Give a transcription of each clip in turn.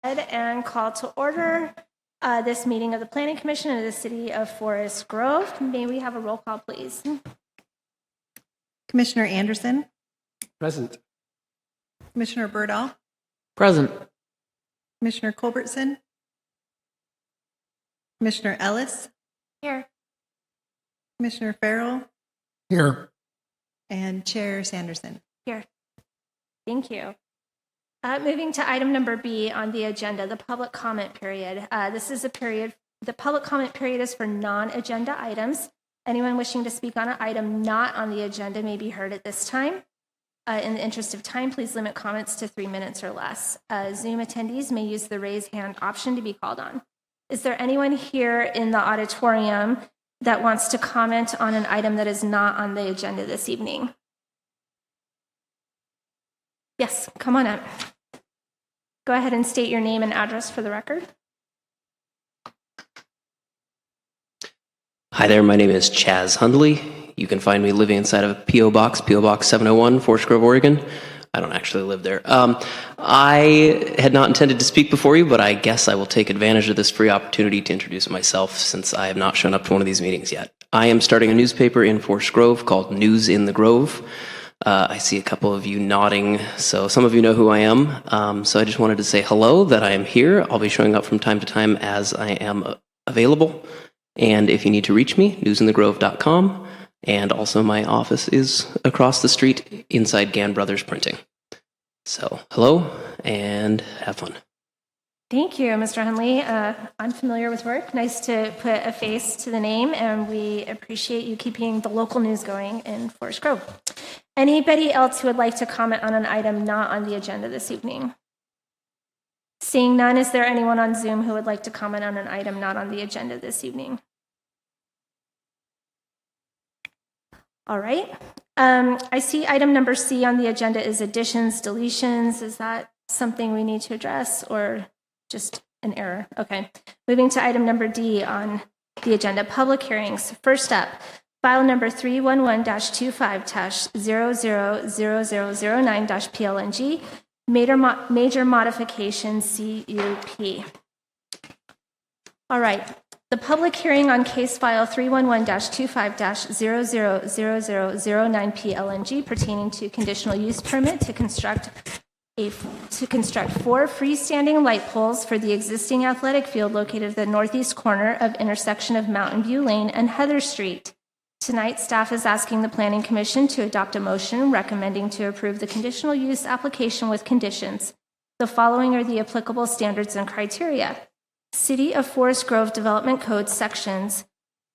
And call to order this meeting of the Planning Commission of the City of Forest Grove. May we have a roll call, please? Commissioner Anderson, Present. Commissioner Birdall, Present. Commissioner Culbertson, Commissioner Ellis, Here. Commissioner Farrell, Here. and Chair Sanderson. Here. Thank you. Moving to item number B on the agenda, the public comment period. This is a period, the public comment period is for non-agenda items. Anyone wishing to speak on an item not on the agenda may be heard at this time. In the interest of time, please limit comments to 3 minutes or less. Zoom attendees may use the raise hand option to be called on. Is there anyone here in the auditorium that wants to comment on an item that is not on the agenda this evening? Yes, come on up. Go ahead and state your name and address for the record. Hi there, my name is Chaz Hundley. You can find me living inside of a P.O. Box 701, Forest Grove, Oregon. I don't actually live there. I had not intended to speak before you, but I guess I will take advantage of this free opportunity to introduce myself since I have not shown up to one of these meetings yet. I am starting a newspaper in Forest Grove called News in the Grove. I see a couple of you nodding, so some of you know who I am. So I just wanted to say hello, that I am here. I'll be showing up from time to time as I am available. And if you need to reach me, newsinthegrove.com. And also my office is across the street inside Gann Brothers Printing. So hello and have fun. Thank you, Mr. Hunley. I'm familiar with work. Nice to put a face to the name, and we appreciate you keeping the local news going in Forest Grove. Anybody else who would like to comment on an item not on the agenda this evening? Seeing none, is there anyone on Zoom who would like to comment on an item not on the agenda this evening? All right. I see item number C on the agenda is additions, deletions. Is that something we need to address or just an error? Okay. Moving to item number D on the agenda, public hearings. First up, file number 311-25-000009-PLNG, major modification CUP. All right. The public hearing on case file 311-25-000009-PLNG pertaining to conditional use permit to construct 4 freestanding light poles for the existing athletic field located at the northeast corner of intersection of Mountain View Lane and Heather Street. Tonight, staff is asking the Planning Commission to adopt a motion recommending to approve the conditional use application with conditions. The following are the applicable standards and criteria. City of Forest Grove Development Code sections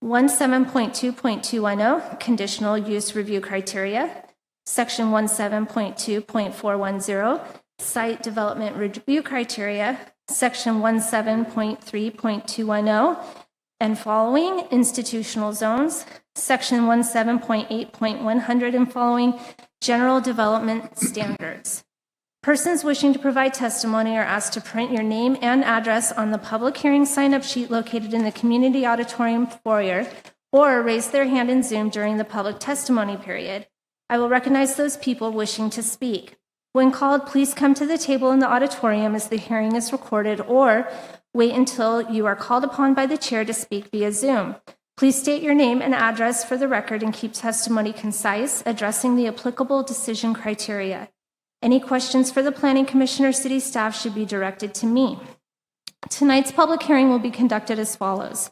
17.2.210, conditional use review criteria, section 17.2.410, site development review criteria, section 17.3.210, and following, institutional zones, section 17.8.100 and following, general development standards. Persons wishing to provide testimony are asked to print your name and address on the public hearing sign-up sheet located in the community auditorium foyer or raise their hand in Zoom during the public testimony period. I will recognize those people wishing to speak. When called, please come to the table in the auditorium as the hearing is recorded or wait until you are called upon by the chair to speak via Zoom. Please state your name and address for the record and keep testimony concise, addressing the applicable decision criteria. Any questions for the Planning Commission or City staff should be directed to me. Tonight's public hearing will be conducted as follows.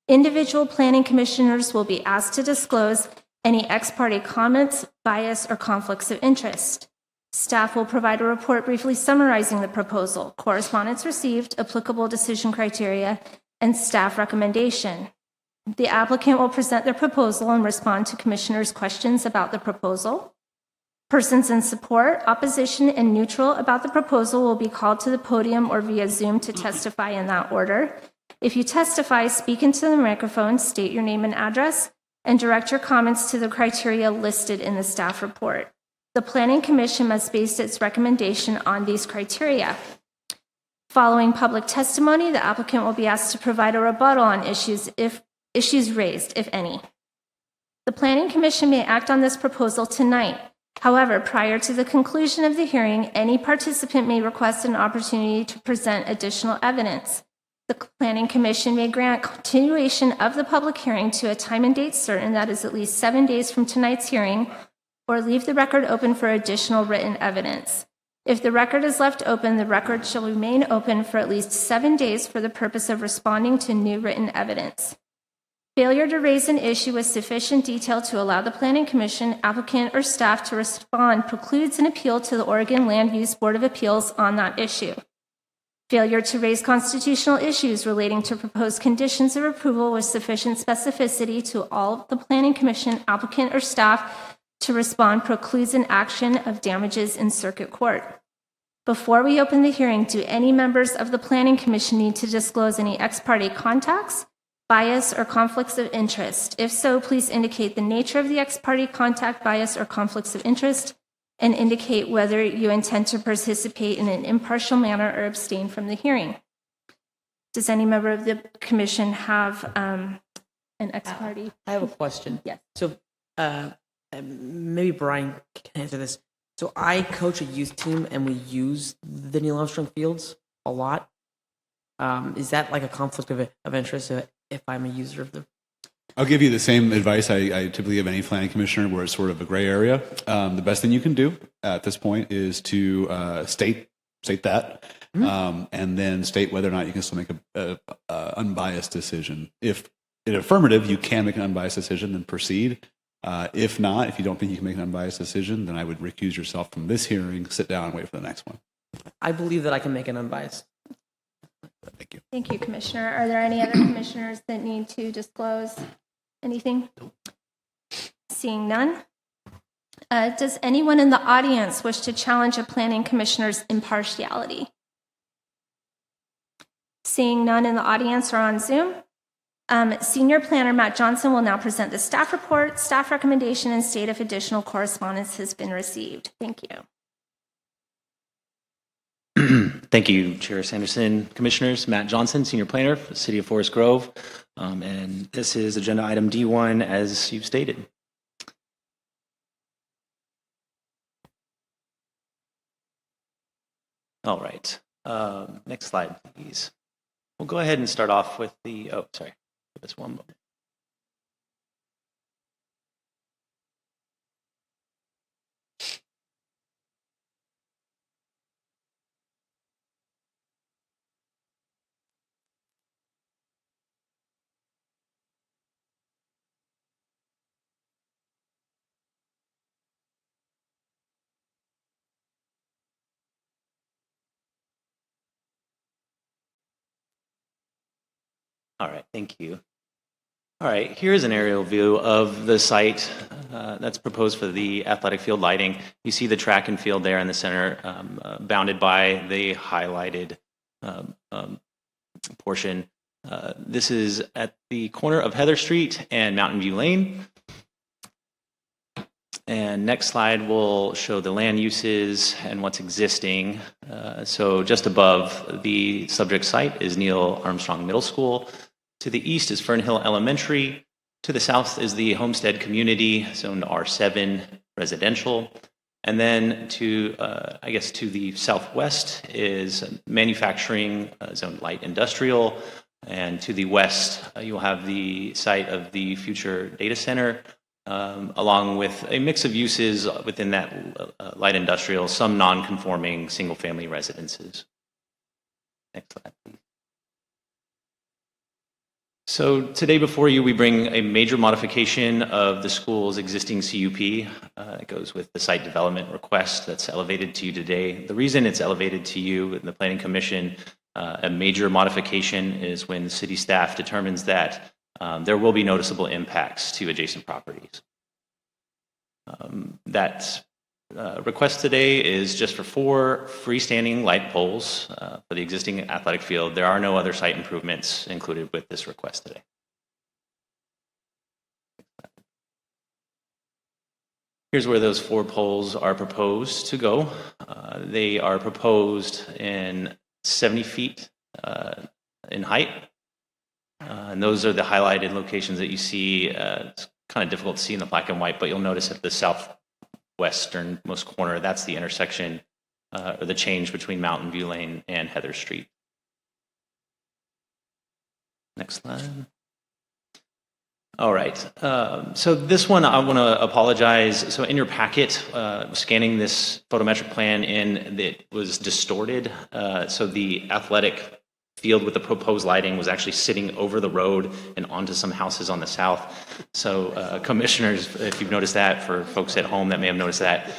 Individual Planning Commissioners will be asked to disclose any ex parte comments, bias, or conflicts of interest. Staff will provide a report briefly summarizing the proposal, correspondence received, applicable decision criteria, and staff recommendation. The applicant will present their proposal and respond to Commissioners' questions about the proposal. Persons in support, opposition, and neutral about the proposal will be called to the podium or via Zoom to testify in that order. If you testify, speak into the microphone, state your name and address, and direct your comments to the criteria listed in the staff report. The Planning Commission must base its recommendation on these criteria. Following public testimony, the applicant will be asked to provide a rebuttal on issues raised, if any. The Planning Commission may act on this proposal tonight However, prior to the conclusion of the hearing, any participant may request an opportunity to present additional evidence. The Planning Commission may grant continuation of the public hearing to a time and date certain, that is at least 7 days from tonight's hearing, or leave the record open for additional written evidence. If the record is left open, the record shall remain open for at least 7 days for the purpose of responding to new written evidence. Failure to raise an issue with sufficient detail to allow the Planning Commission, applicant, or staff to respond precludes an appeal to the Oregon Land Use Board of Appeals on that issue. Failure to raise constitutional issues relating to proposed conditions of approval with sufficient specificity to all the Planning Commission, applicant, or staff to respond precludes an action of damages in circuit court. Before we open the hearing, do any members of the Planning Commission need to disclose any ex parte contacts, bias, or conflicts of interest? If so, please indicate the nature of the ex parte contact, bias, or conflicts of interest, and indicate whether you intend to participate in an impartial manner or abstain from the hearing. Does any member of the commission have an ex parte? I have a question. Yes. So maybe Brian can answer this. So I coach a youth team and we use the Neil Armstrong Fields a lot. Is that like a conflict of interest if I'm a user of the? I'll give you the same advice I typically give any planning commissioner where it's sort of a gray area. The best thing you can do at this point is to state that, and then state whether or not you can still make a unbiased decision. If in affirmative you can make an unbiased decision, then proceed. If not, if you don't think you can make an unbiased decision, then I would recuse yourself from this hearing, sit down, and wait for the next one. I believe that I can make an unbiased. Thank you. Thank you, Commissioner. Are there any other commissioners that need to disclose anything? Seeing none. Does anyone in the audience wish to challenge a planning commissioner's impartiality? Seeing none in the audience or on Zoom. Senior Planner Matt Johnson will now present the staff report, staff recommendation, and state if additional correspondence has been received. Thank you. Thank you, Chair Sanderson. Commissioners, Matt Johnson, Senior Planner for the City of Forest Grove. And this is agenda item D1 as you've stated. All right. Next slide, please. We'll go ahead and start off with the, oh, sorry, give us one moment. All right, thank you. All right, here's an aerial view of the site that's proposed for the athletic field lighting. You see the track and field there in the center, bounded by the highlighted portion. This is at the corner of Heather Street and Mountain View Lane. And next slide will show the land uses and what's existing. So just above the subject site is Neil Armstrong Middle School. To the east is Fernhill Elementary. To the south is the Homestead Community, zoned R7 residential. And then to, I guess, to the southwest is manufacturing, zoned light industrial. And to the west, you'll have the site of the future data center, along with a mix of uses within that light industrial, some non-conforming single-family residences. Next slide, please. So today before you, we bring a major modification of the school's existing CUP. It goes with the site development request that's elevated to you today. The reason it's elevated to you in the Planning Commission, a major modification is when city staff determines that there will be noticeable impacts to adjacent properties. That request today is just for 4 freestanding light poles for the existing athletic field. There are no other site improvements included with this request today. Here's where those 4 poles are proposed to go. They are proposed in 70 feet in height. And those are the highlighted locations that you see. It's kind of difficult to see in the black and white, but you'll notice at the westernmost corner, that's the intersection or the change between Mountain View Lane and Heather Street. Next slide. All right. So this one, I want to apologize. So in your packet, scanning this photometric plan in, it was distorted. So the athletic field with the proposed lighting was actually sitting over the road and onto some houses on the south. So commissioners, if you've noticed that, for folks at home that may have noticed that,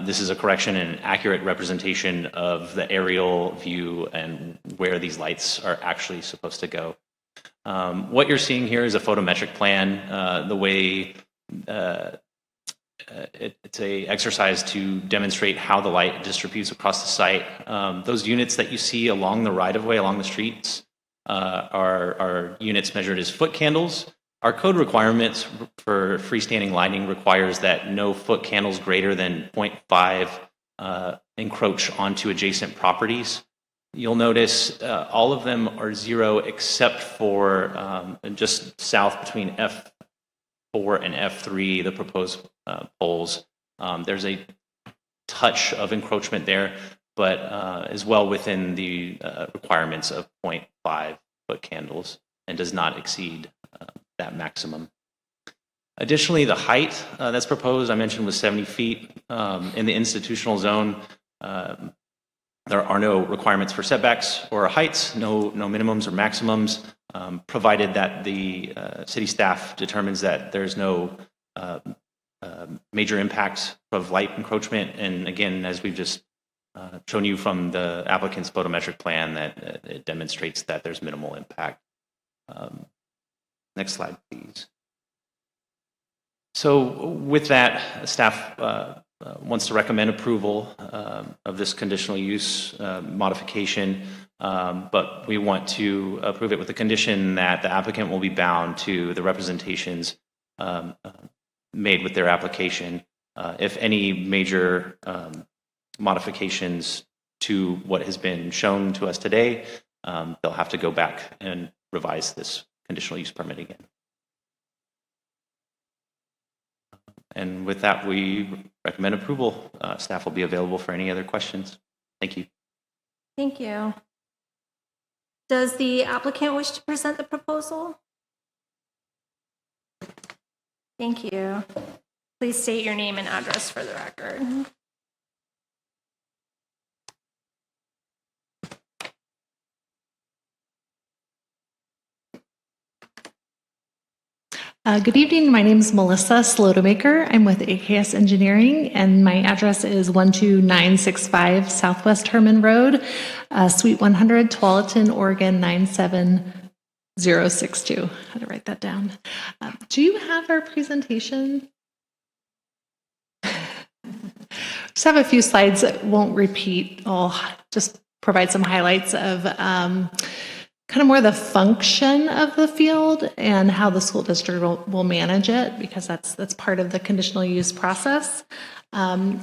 this is a correction and an accurate representation of the aerial view and where these lights are actually supposed to go. What you're seeing here is a photometric plan. The way it's a exercise to demonstrate how the light distributes across the site. Those units that you see along the right-of-way, along the streets, are units measured as foot candles. Our code requirements for freestanding lighting requires that no foot candles greater than 0.5 encroach onto adjacent properties. You'll notice all of them are 0 except for just south between F4 and F3, the proposed poles. There's a touch of encroachment there, but is well within the requirements of 0.5 foot candles and does not exceed that maximum. Additionally, the height that's proposed, I mentioned, was 70 feet. In the institutional zone, there are no requirements for setbacks or heights, no minimums or maximums, provided that the city staff determines that there's no major impact of light encroachment. And again, as we've just shown you from the applicant's photometric plan, that it demonstrates that there's minimal impact. Next slide, please. So with that, staff wants to recommend approval of this conditional use modification, but we want to approve it with the condition that the applicant will be bound to the representations made with their application. If any major modifications to what has been shown to us today, they'll have to go back and revise this conditional use permit again. And with that, we recommend approval. Staff will be available for any other questions. Thank you. Thank you. Does the applicant wish to present the proposal? Thank you. Please state your name and address for the record. Good evening. My name is Melissa Slotemaker. I'm with AKS Engineering, and my address is 12965 Southwest Herman Road, Suite 100, Tualatin, Oregon 97062. I had to write that down. Do you have our presentation? Just have a few slides that won't repeat. I'll just provide some highlights of kind of more the function of the field and how the school district will manage it, because that's part of the conditional use process. So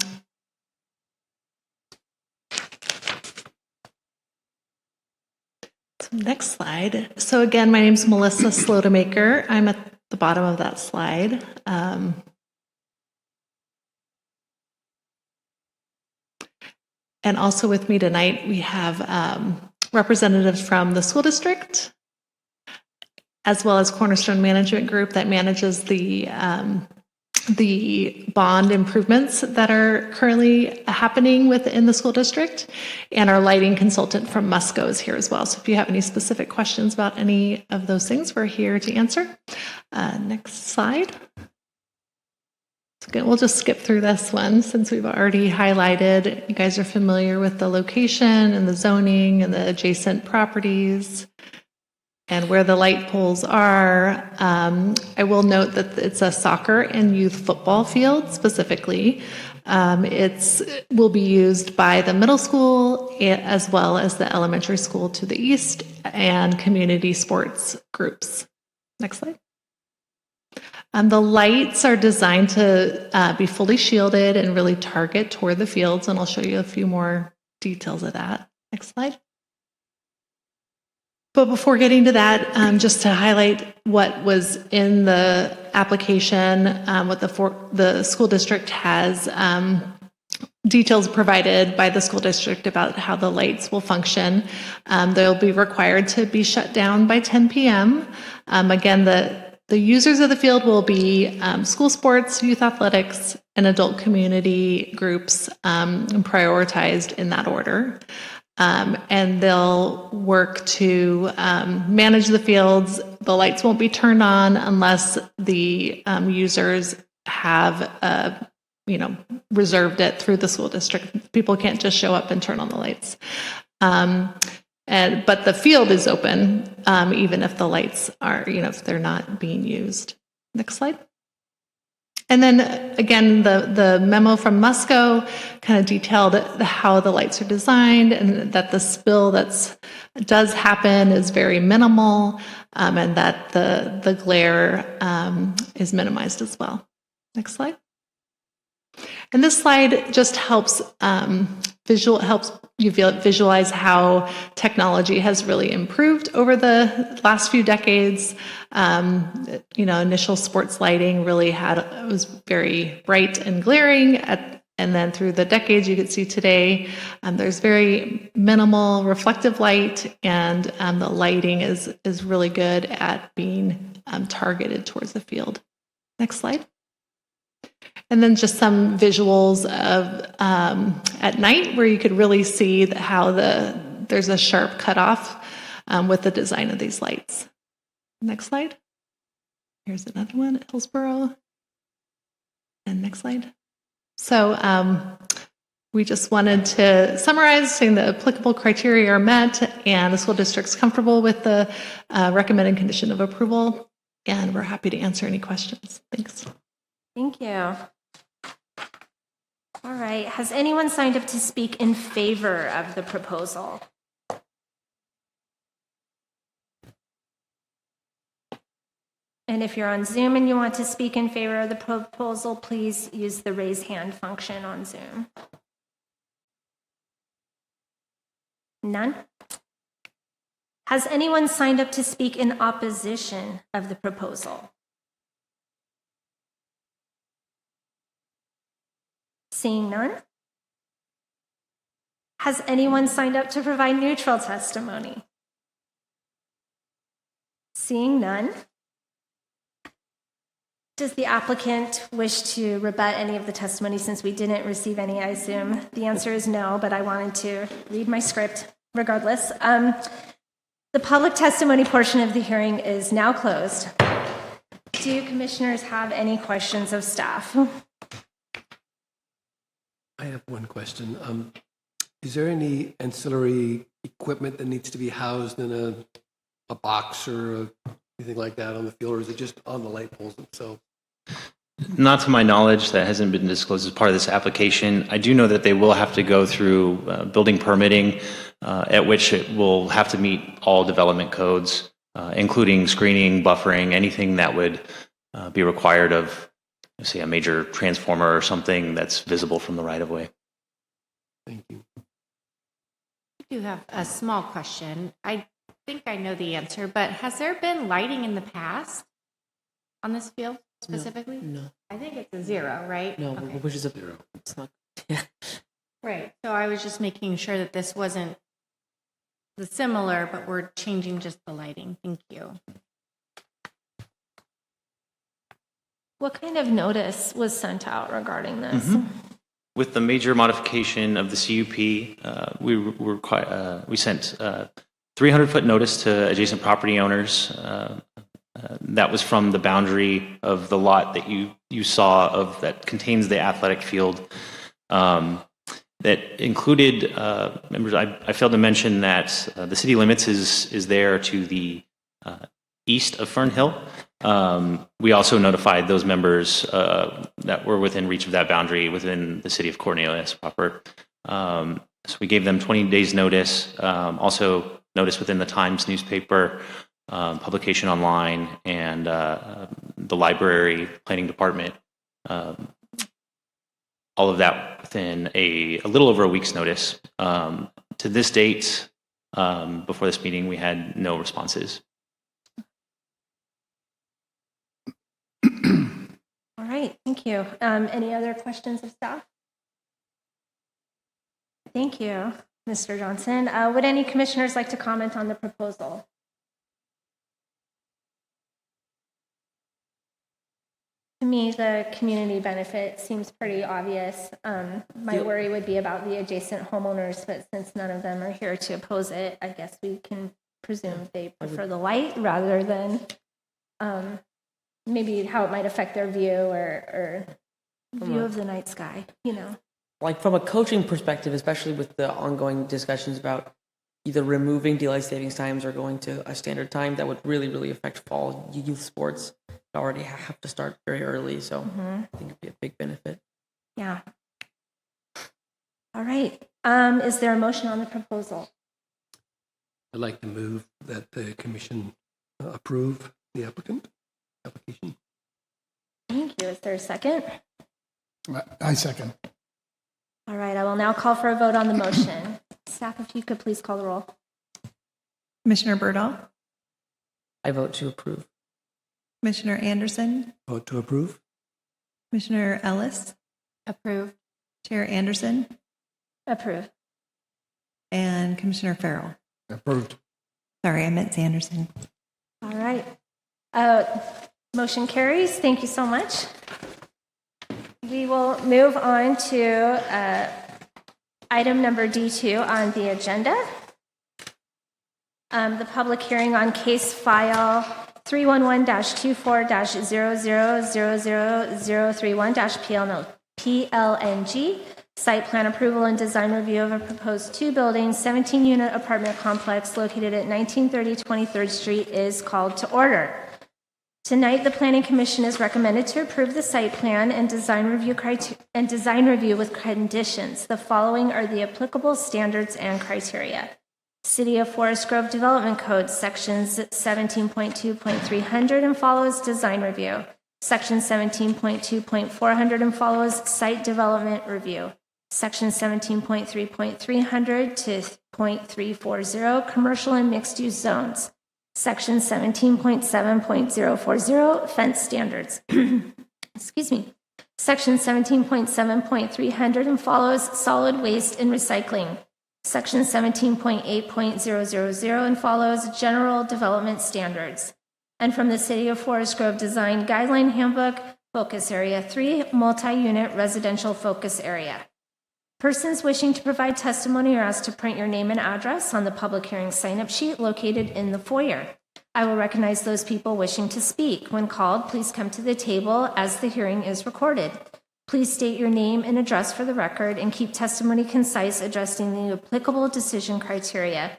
next slide. So again, my name is Melissa Slotemaker. I'm at the bottom of that slide. And also with me tonight, we have representatives from the school district, as well as Cornerstone Management Group that manages the bond improvements that are currently happening within the school district, and our lighting consultant from Musco is here as well. So if you have any specific questions about any of those things, we're here to answer. Next slide. We'll just skip through this one since we've already highlighted. You guys are familiar with the location and the zoning and the adjacent properties and where the light poles are. I will note that it's a soccer and youth football field specifically. It will be used by the middle school as well as the elementary school to the east and community sports groups. Next slide. The lights are designed to be fully shielded and really target toward the fields, and I'll show you a few more details of that. Next slide. But before getting to that, just to highlight what was in the application, what the school district has details provided by the school district about how the lights will function. They'll be required to be shut down by 10 p.m. Again, the users of the field will be school sports, youth athletics, and adult community groups, prioritized in that order. And they'll work to manage the fields. The lights won't be turned on unless the users have, reserved it through the school district. People can't just show up and turn on the lights. But the field is open, even if the lights are, if they're not being used. Next slide. And then again, the memo from Musco kind of detailed how the lights are designed and that the spill does happen is very minimal, and that the glare is minimized as well. Next slide. And this slide just helps helps you visualize how technology has really improved over the last few decades. Initial sports lighting really was very bright and glaring, and then through the decades, you can see today there's very minimal reflective light, and the lighting is really good at being targeted towards the field. Next slide. And then just some visuals of at night where you could really see how there's a sharp cutoff with the design of these lights. Next slide. Here's another one at Hillsborough. And next slide. So we just wanted to summarize saying the applicable criteria are met and the school district's comfortable with the recommended condition of approval. And we're happy to answer any questions. Thanks. Thank you. All right. Has anyone signed up to speak in favor of the proposal? And if you're on Zoom and you want to speak in favor of the proposal, please use the raise hand function on Zoom. None? Has anyone signed up to speak in opposition of the proposal? Seeing none? Has anyone signed up to provide neutral testimony? Seeing none? Does the applicant wish to rebut any of the testimony since we didn't receive any, I assume? The answer is no, but I wanted to read my script regardless. The public testimony portion of the hearing is now closed. Do commissioners have any questions of staff? I have one question. Is there any ancillary equipment that needs to be housed in a box or anything like that on the field, or is it just on the light poles themselves? Not to my knowledge, that hasn't been disclosed as part of this application. I do know that they will have to go through building permitting, at which it will have to meet all development codes, including screening, buffering, anything that would be required of, say, a major transformer or something that's visible from the right-of-way. Thank you. I do have a small question. I think I know the answer, but has there been lighting in the past on this field specifically? No. I think it's a 0, right? No, Okay. which is a 0. It's not. Yeah. Right. So I was just making sure that this wasn't the similar, but we're changing just the lighting. Thank you. What kind of notice was sent out regarding this? With the major modification of the CUP, we sent 300-foot notice to adjacent property owners. That was from the boundary of the lot that you saw that contains the athletic field. That included members. I failed to mention that the city limits is there to the east of Fern Hill. We also notified those members that were within reach of that boundary within the city of Cornelius proper. So we gave them 20 days notice. Also notice within the Times newspaper, publication online, and the library, planning department. All of that within a little over a week's notice. To this date, Before this meeting, we had no responses. All right, thank you. Any other questions of staff? Thank you, Mr. Johnson. Would any commissioners like to comment on the proposal? To me, the community benefit seems pretty obvious. My worry would be about the adjacent homeowners, but since none of them are here to oppose it, I guess we can presume they prefer the light rather than maybe how it might affect their view or view of the night sky, you know. Like from a coaching perspective, especially with the ongoing discussions about either removing daylight savings times or going to a standard time, that would really, really affect fall youth sports. They already have to start very early, so I think it'd be a big benefit. Yeah. All right. Is there a motion on the proposal? I'd like to move that the commission approve the application. Thank you. Is there a second? I second. All right. I will now call for a vote on the motion. Staff, if you could please call the roll. Commissioner Berdahl, I vote to approve. Commissioner Anderson, Vote to approve. Commissioner Ellis, Approved. Chair Anderson, Approve. and Commissioner Farrell. Approved. Sorry, I meant Sanderson. All right. Motion carries. Thank you so much. We will move on to item number D2 on the agenda. The public hearing on case file 311-24-000031-PLNG, site plan approval and design review of a proposed two-building, 17-unit apartment complex located at 1930 23rd Street is called to order. Tonight, the Planning Commission is recommended to approve the site plan and design review with conditions. The following are the applicable standards and criteria. City of Forest Grove Development Code, sections 17.2.300 and follows, design review. Section 17.2.400 and follows, site development review. Section 17.3.300 to .340, commercial and mixed-use zones. Section 17.7.040, fence standards. Excuse me. Section 17.7.300 and follows, solid waste and recycling. Section 17.8.000 and follows, general development standards. And from the City of Forest Grove Design Guideline Handbook, Focus Area 3, multi-unit residential focus area. Persons wishing to provide testimony are asked to print your name and address on the public hearing sign-up sheet located in the foyer. I will recognize those people wishing to speak. When called, please come to the table as the hearing is recorded. Please state your name and address for the record and keep testimony concise, addressing the applicable decision criteria.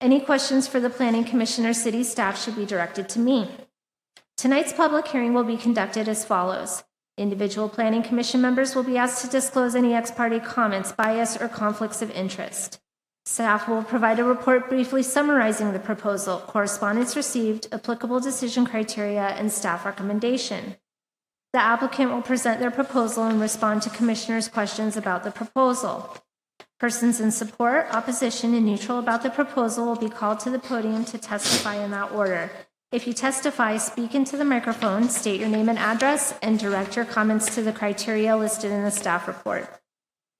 Any questions for the Planning Commission or City staff should be directed to me. Tonight's public hearing will be conducted as follows. Individual Planning Commission members will be asked to disclose any ex parte comments, bias, or conflicts of interest. Staff will provide a report briefly summarizing the proposal, correspondence received, applicable decision criteria, and staff recommendation. The applicant will present their proposal and respond to commissioners' questions about the proposal. Persons in support, opposition, and neutral about the proposal will be called to the podium to testify in that order. If you testify, speak into the microphone, state your name and address, and direct your comments to the criteria listed in the staff report.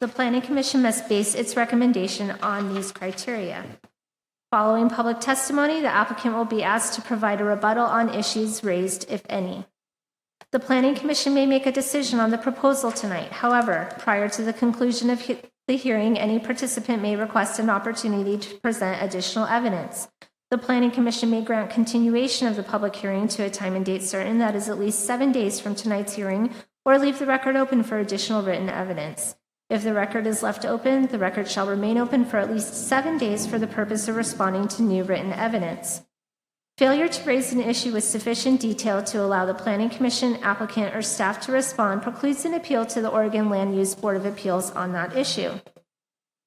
The Planning Commission must base its recommendation on these criteria. Following public testimony, the applicant will be asked to provide a rebuttal on issues raised, if any. The Planning Commission may make a decision on the proposal tonight. However, prior to the conclusion of the hearing, any participant may request an opportunity to present additional evidence. The Planning Commission may grant continuation of the public hearing to a time and date certain, that is at least 7 days from tonight's hearing, or leave the record open for additional written evidence. If the record is left open, the record shall remain open for at least 7 days for the purpose of responding to new written evidence. Failure to raise an issue with sufficient detail to allow the Planning Commission, applicant, or staff to respond precludes an appeal to the Oregon Land Use Board of Appeals on that issue.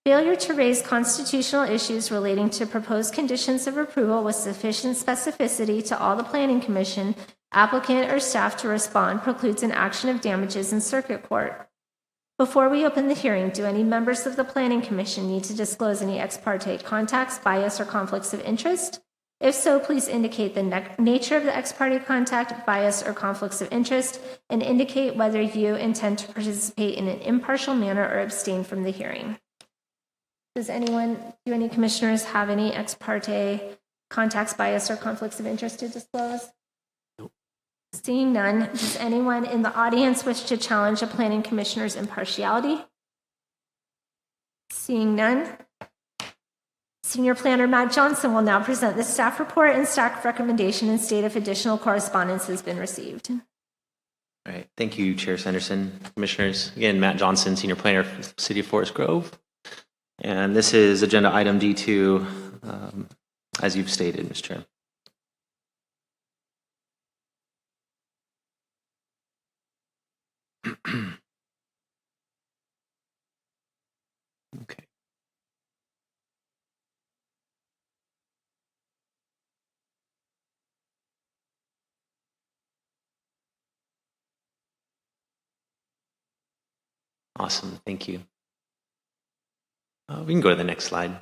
Failure to raise constitutional issues relating to proposed conditions of approval with sufficient specificity to all the Planning Commission, applicant, or staff to respond precludes an action of damages in circuit court. Before we open the hearing, do any members of the Planning Commission need to disclose any ex parte contacts, bias, or conflicts of interest? If so, please indicate the nature of the ex parte contact, bias, or conflicts of interest, and indicate whether you intend to participate in an impartial manner or abstain from the hearing. Do any commissioners have any ex parte contacts, bias, or conflicts of interest to disclose? Nope. Seeing none, does anyone in the audience wish to challenge a planning commissioner's impartiality? Seeing none, Senior Planner Matt Johnson will now present the staff report and staff recommendation and state if additional correspondence has been received. All right. Thank you, Chair Sanderson. Commissioners, again, Matt Johnson, Senior Planner for the City of Forest Grove. And this is agenda item D2, as you've stated, Mr. Chair. Okay. Awesome. Thank you. We can go to the next slide.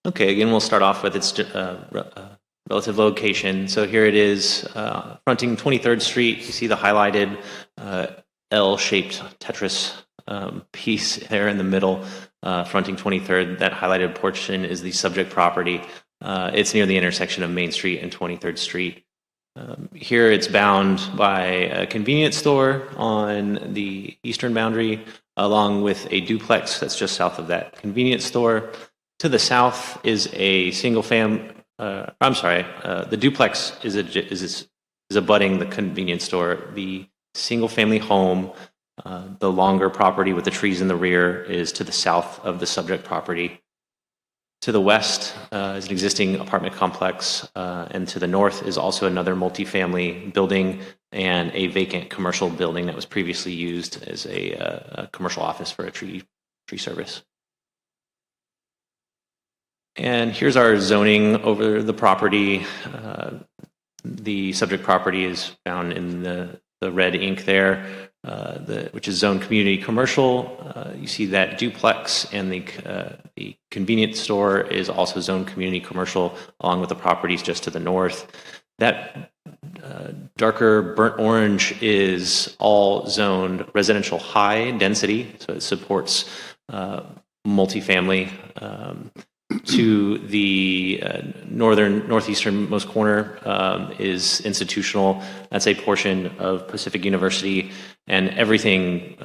Okay, again, we'll start off with its relative location. So here it is, fronting 23rd Street. You see the highlighted L-shaped Tetris piece there in the middle, fronting 23rd. That highlighted portion is the subject property. It's near the intersection of Main Street and 23rd Street. Here it's bound by a convenience store on the eastern boundary, along with a duplex that's just south of that convenience store. To the south is a the duplex is abutting the convenience store. The single family home, the longer property with the trees in the rear, is to the south of the subject property. To the west is an existing apartment complex, and to the north is also another multifamily building and a vacant commercial building that was previously used as a commercial office for a tree service. And here's our zoning over the property. The subject property is found in the red ink there, which is zone community commercial. You see that duplex, and the convenience store is also zone community commercial, along with the properties just to the north. That darker burnt orange is all zoned residential high density, so it supports multifamily. To the northeasternmost corner is institutional. That's a portion of Pacific University, and everything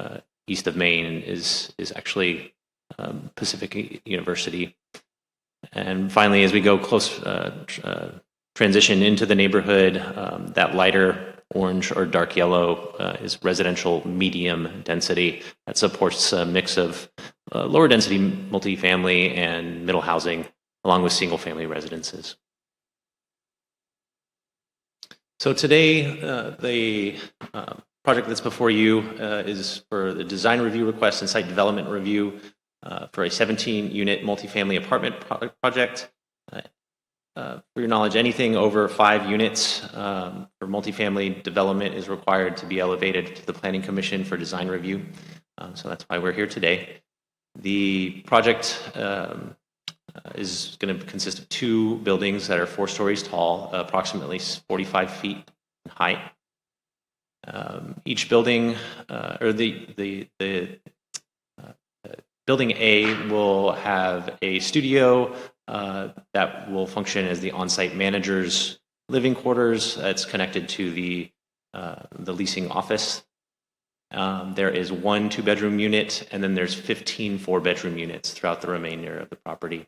east of Main is actually Pacific University. And finally, as we go close, transition into the neighborhood, that lighter orange or dark yellow is residential medium density. That supports a mix of lower density multifamily and middle housing, along with single family residences. So today, the project that's before you is for the design review request and site development review for a 17-unit multifamily apartment project. For your knowledge, anything over 5 units for multifamily development is required to be elevated to the Planning Commission for design review. So that's why we're here today. The project is going to consist of 2 buildings that are 4 stories tall, approximately 45 feet in height. Each building, or the building A will have a studio that will function as the on-site manager's living quarters. It's connected to the leasing office. There is 1 2-bedroom unit, and then there's 15 4-bedroom units throughout the remainder of the property.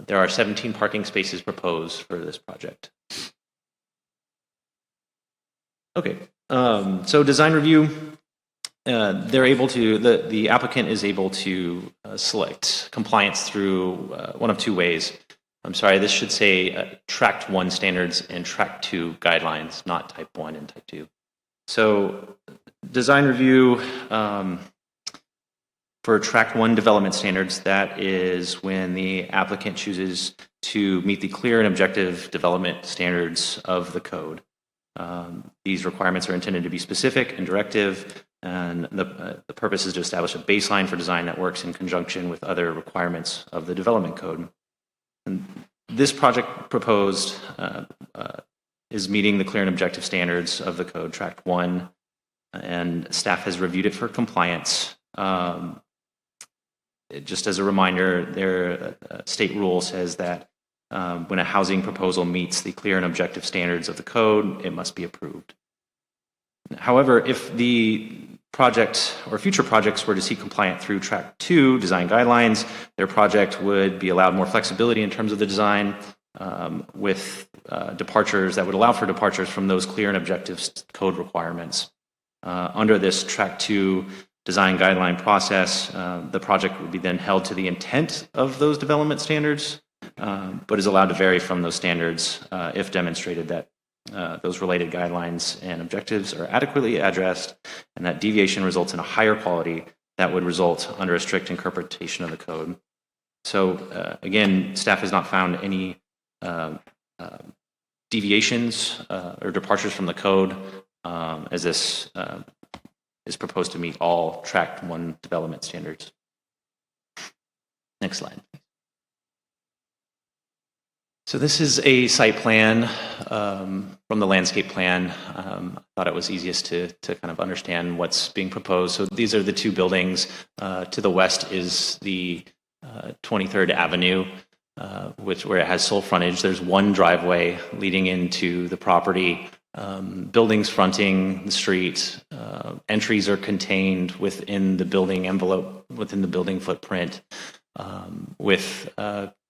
There are 17 parking spaces proposed for this project. Okay, so design review. They're able to, the applicant is able to select compliance through one of 2 ways. I'm sorry, this should say Tract 1 standards and Tract 2 guidelines, not Type 1 and Type 2. So design review for Tract 1 development standards, that is when the applicant chooses to meet the clear and objective development standards of the code. These requirements are intended to be specific and directive And the purpose is to establish a baseline for design that works in conjunction with other requirements of the development code. And this project proposed is meeting the clear and objective standards of the code, Tract 1, and staff has reviewed it for compliance. Just as a reminder, their state rule says that when a housing proposal meets the clear and objective standards of the code, it must be approved. However, if the project or future projects were to see compliant through Tract 2 design guidelines, their project would be allowed more flexibility in terms of the design with departures that would allow for departures from those clear and objective code requirements. Under this Tract 2 design guideline process, the project would be then held to the intent of those development standards, but is allowed to vary from those standards if demonstrated that those related guidelines and objectives are adequately addressed and that deviation results in a higher quality that would result under a strict interpretation of the code. So again, staff has not found any deviations or departures from the code as this is proposed to meet all Tract 1 development standards. Next slide. So this is a site plan from the landscape plan. I thought it was easiest to kind of understand what's being proposed. So these are the two buildings. To the west is the 23rd Avenue, where it has sole frontage. There's one driveway leading into the property. Buildings fronting the street. Entries are contained within the building envelope, within the building footprint, with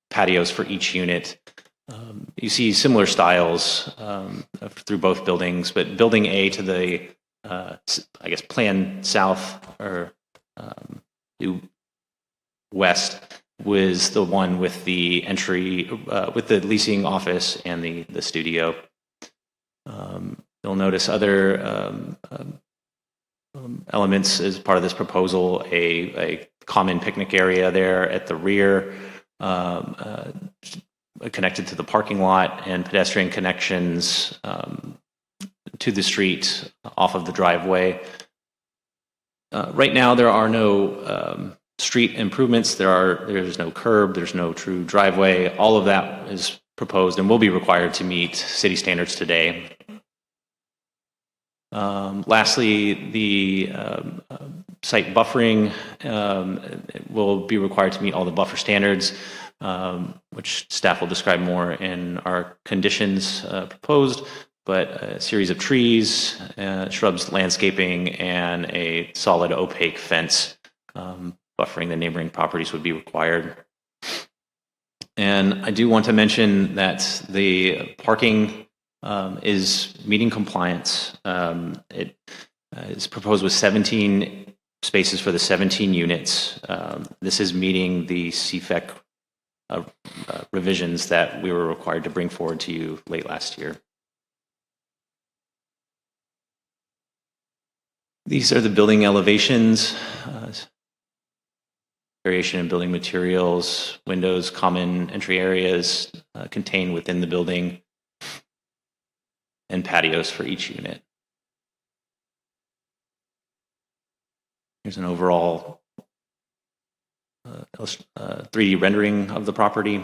patios for each unit. You see similar styles through both buildings, but building A to the, I guess, plan south or due west was the one with the entry, with the leasing office and the studio. You'll notice other elements as part of this proposal, a common picnic area there at the rear, connected to the parking lot, and pedestrian connections to the street off of the driveway. Right now, there are no street improvements. There's no curb. There's no true driveway. All of that is proposed and will be required to meet city standards today. Lastly, the site buffering will be required to meet all the buffer standards, which staff will describe more in our conditions proposed, but a series of trees, shrubs, landscaping, and a solid opaque fence buffering the neighboring properties would be required. And I do want to mention that the parking is meeting compliance. It is proposed with 17 spaces for the 17 units. This is meeting the CFEC revisions that we were required to bring forward to you late last year. These are the building elevations, variation in building materials, windows, common entry areas contained within the building, and patios for each unit. Here's an overall 3D rendering of the property.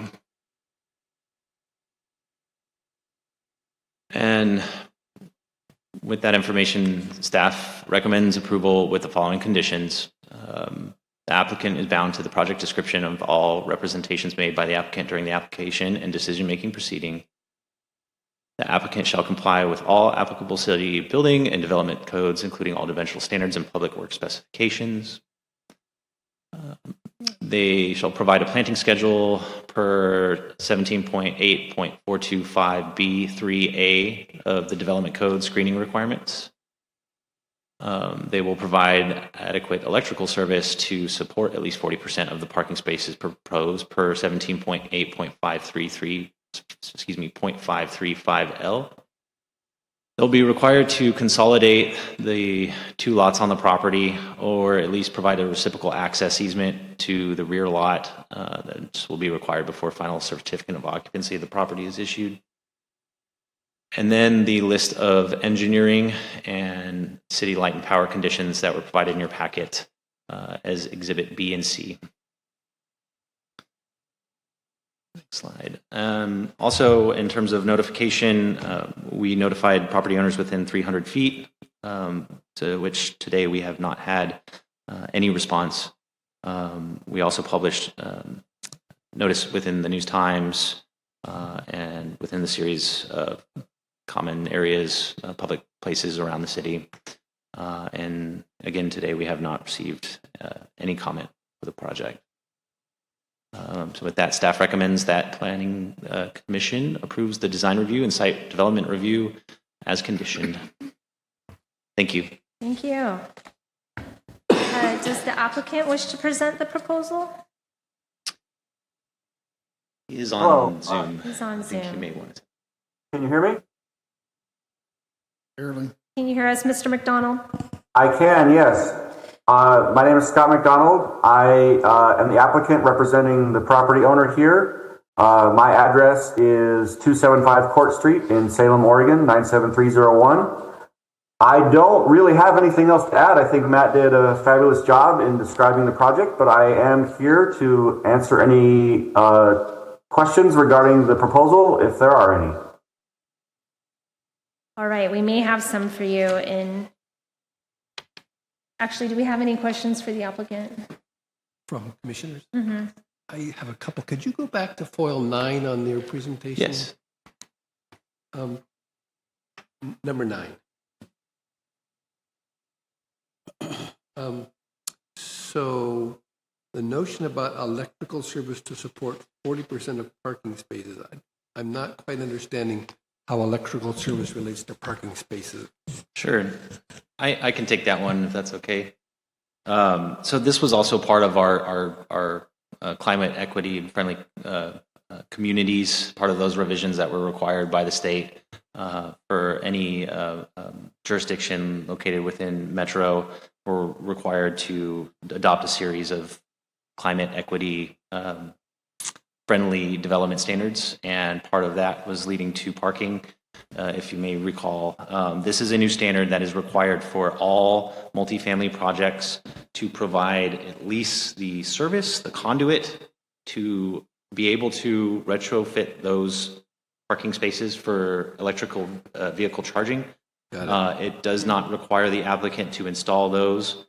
And with that information, staff recommends approval with the following conditions. The applicant is bound to the project description of all representations made by the applicant during the application and decision-making proceeding. The applicant shall comply with all applicable city building and development codes, including all dimensional standards and public work specifications. They shall provide a planting schedule per 17.8.425B3A of the development code screening requirements. They will provide adequate electrical service to support at least 40% of the parking spaces proposed per 0.535L. They'll be required to consolidate the two lots on the property, or at least provide a reciprocal access easement to the rear lot. That will be required before final certificate of occupancy of the property is issued. And then the list of engineering and city light and power conditions that were provided in your packet as Exhibit B and C. Next slide. Also, in terms of notification, we notified property owners within 300 feet, to which today we have not had any response. We also published notice within the News Times and within the series of common areas, public places around the city. And again, today we have not received any comment for the project. So with that, staff recommends that Planning Commission approves the design review and site development review as conditioned. Thank you. Thank you. Does the applicant wish to present the proposal? He is on Hello. Zoom. He's on I think Zoom. you may want to. Can you hear me? Barely. Can you hear us, Mr. McDonald? I can, yes. My name is Scott McDonald. I am the applicant representing the property owner here. My address is 275 Court Street in Salem, Oregon, 97301. I don't really have anything else to add. I think Matt did a fabulous job in describing the project, but I am here to answer any questions regarding the proposal, if there are any. All right, we may have some for you in... Actually, do we have any questions for the applicant? From commissioners? Mm-hmm. I have a couple. Could you go back to foil 9 on their presentation? Yes. Number 9. So the notion about electrical service to support 40% of parking spaces, I'm not quite understanding how electrical service relates to parking spaces. Sure. I can take that one if that's okay. So this was also part of our climate equity and friendly communities, part of those revisions that were required by the state for any jurisdiction located within Metro. Were required to adopt a series of climate equity friendly development standards, and part of that was leading to parking. If you may recall, this is a new standard that is required for all multifamily projects to provide at least the service, the conduit, to be able to retrofit those parking spaces for electrical vehicle charging. It does not require the applicant to install those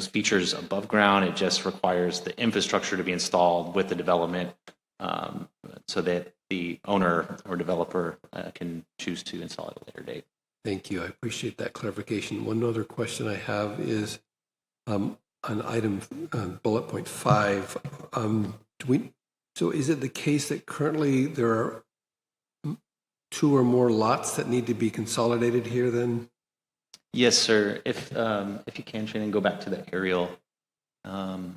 features above ground. It just requires the infrastructure to be installed with the development so that the owner or developer can choose to install it at a later date. Thank you. I appreciate that clarification. One other question I have is on item bullet point 5. So is it the case that currently there are 2 or more lots that need to be consolidated here then? Yes, sir. If you can, Shannon, go back to the aerial. Or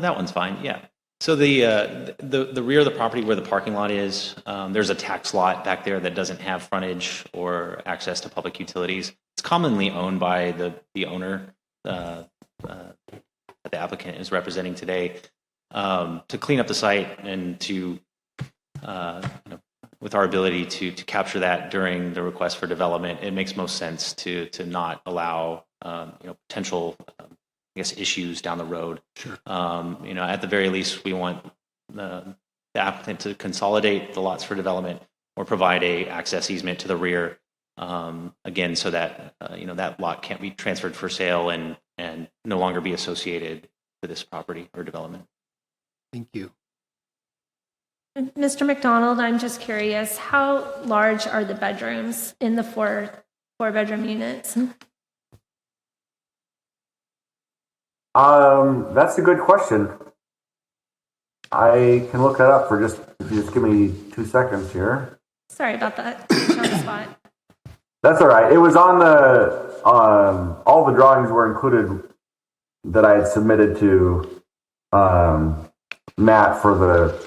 that one's fine, yeah. So the rear of the property where the parking lot is, there's a tax lot back there that doesn't have frontage or access to public utilities. It's commonly owned by the owner that the applicant is representing today. To clean up the site and to, with our ability to capture that during the request for development, it makes most sense to not allow potential issues down the road. Sure. At the very least, we want the applicant to consolidate the lots for development or provide a access easement to the rear, again, so that that lot can't be transferred for sale and no longer be associated with this property or development. Thank you. Mr. McDonald, I'm just curious, how large are the bedrooms in the four-bedroom units? That's a good question. I can look that up if you just give me 2 seconds here. Sorry about that. Put you on the spot. That's all right. It was on all the drawings were included that I had submitted to Matt for the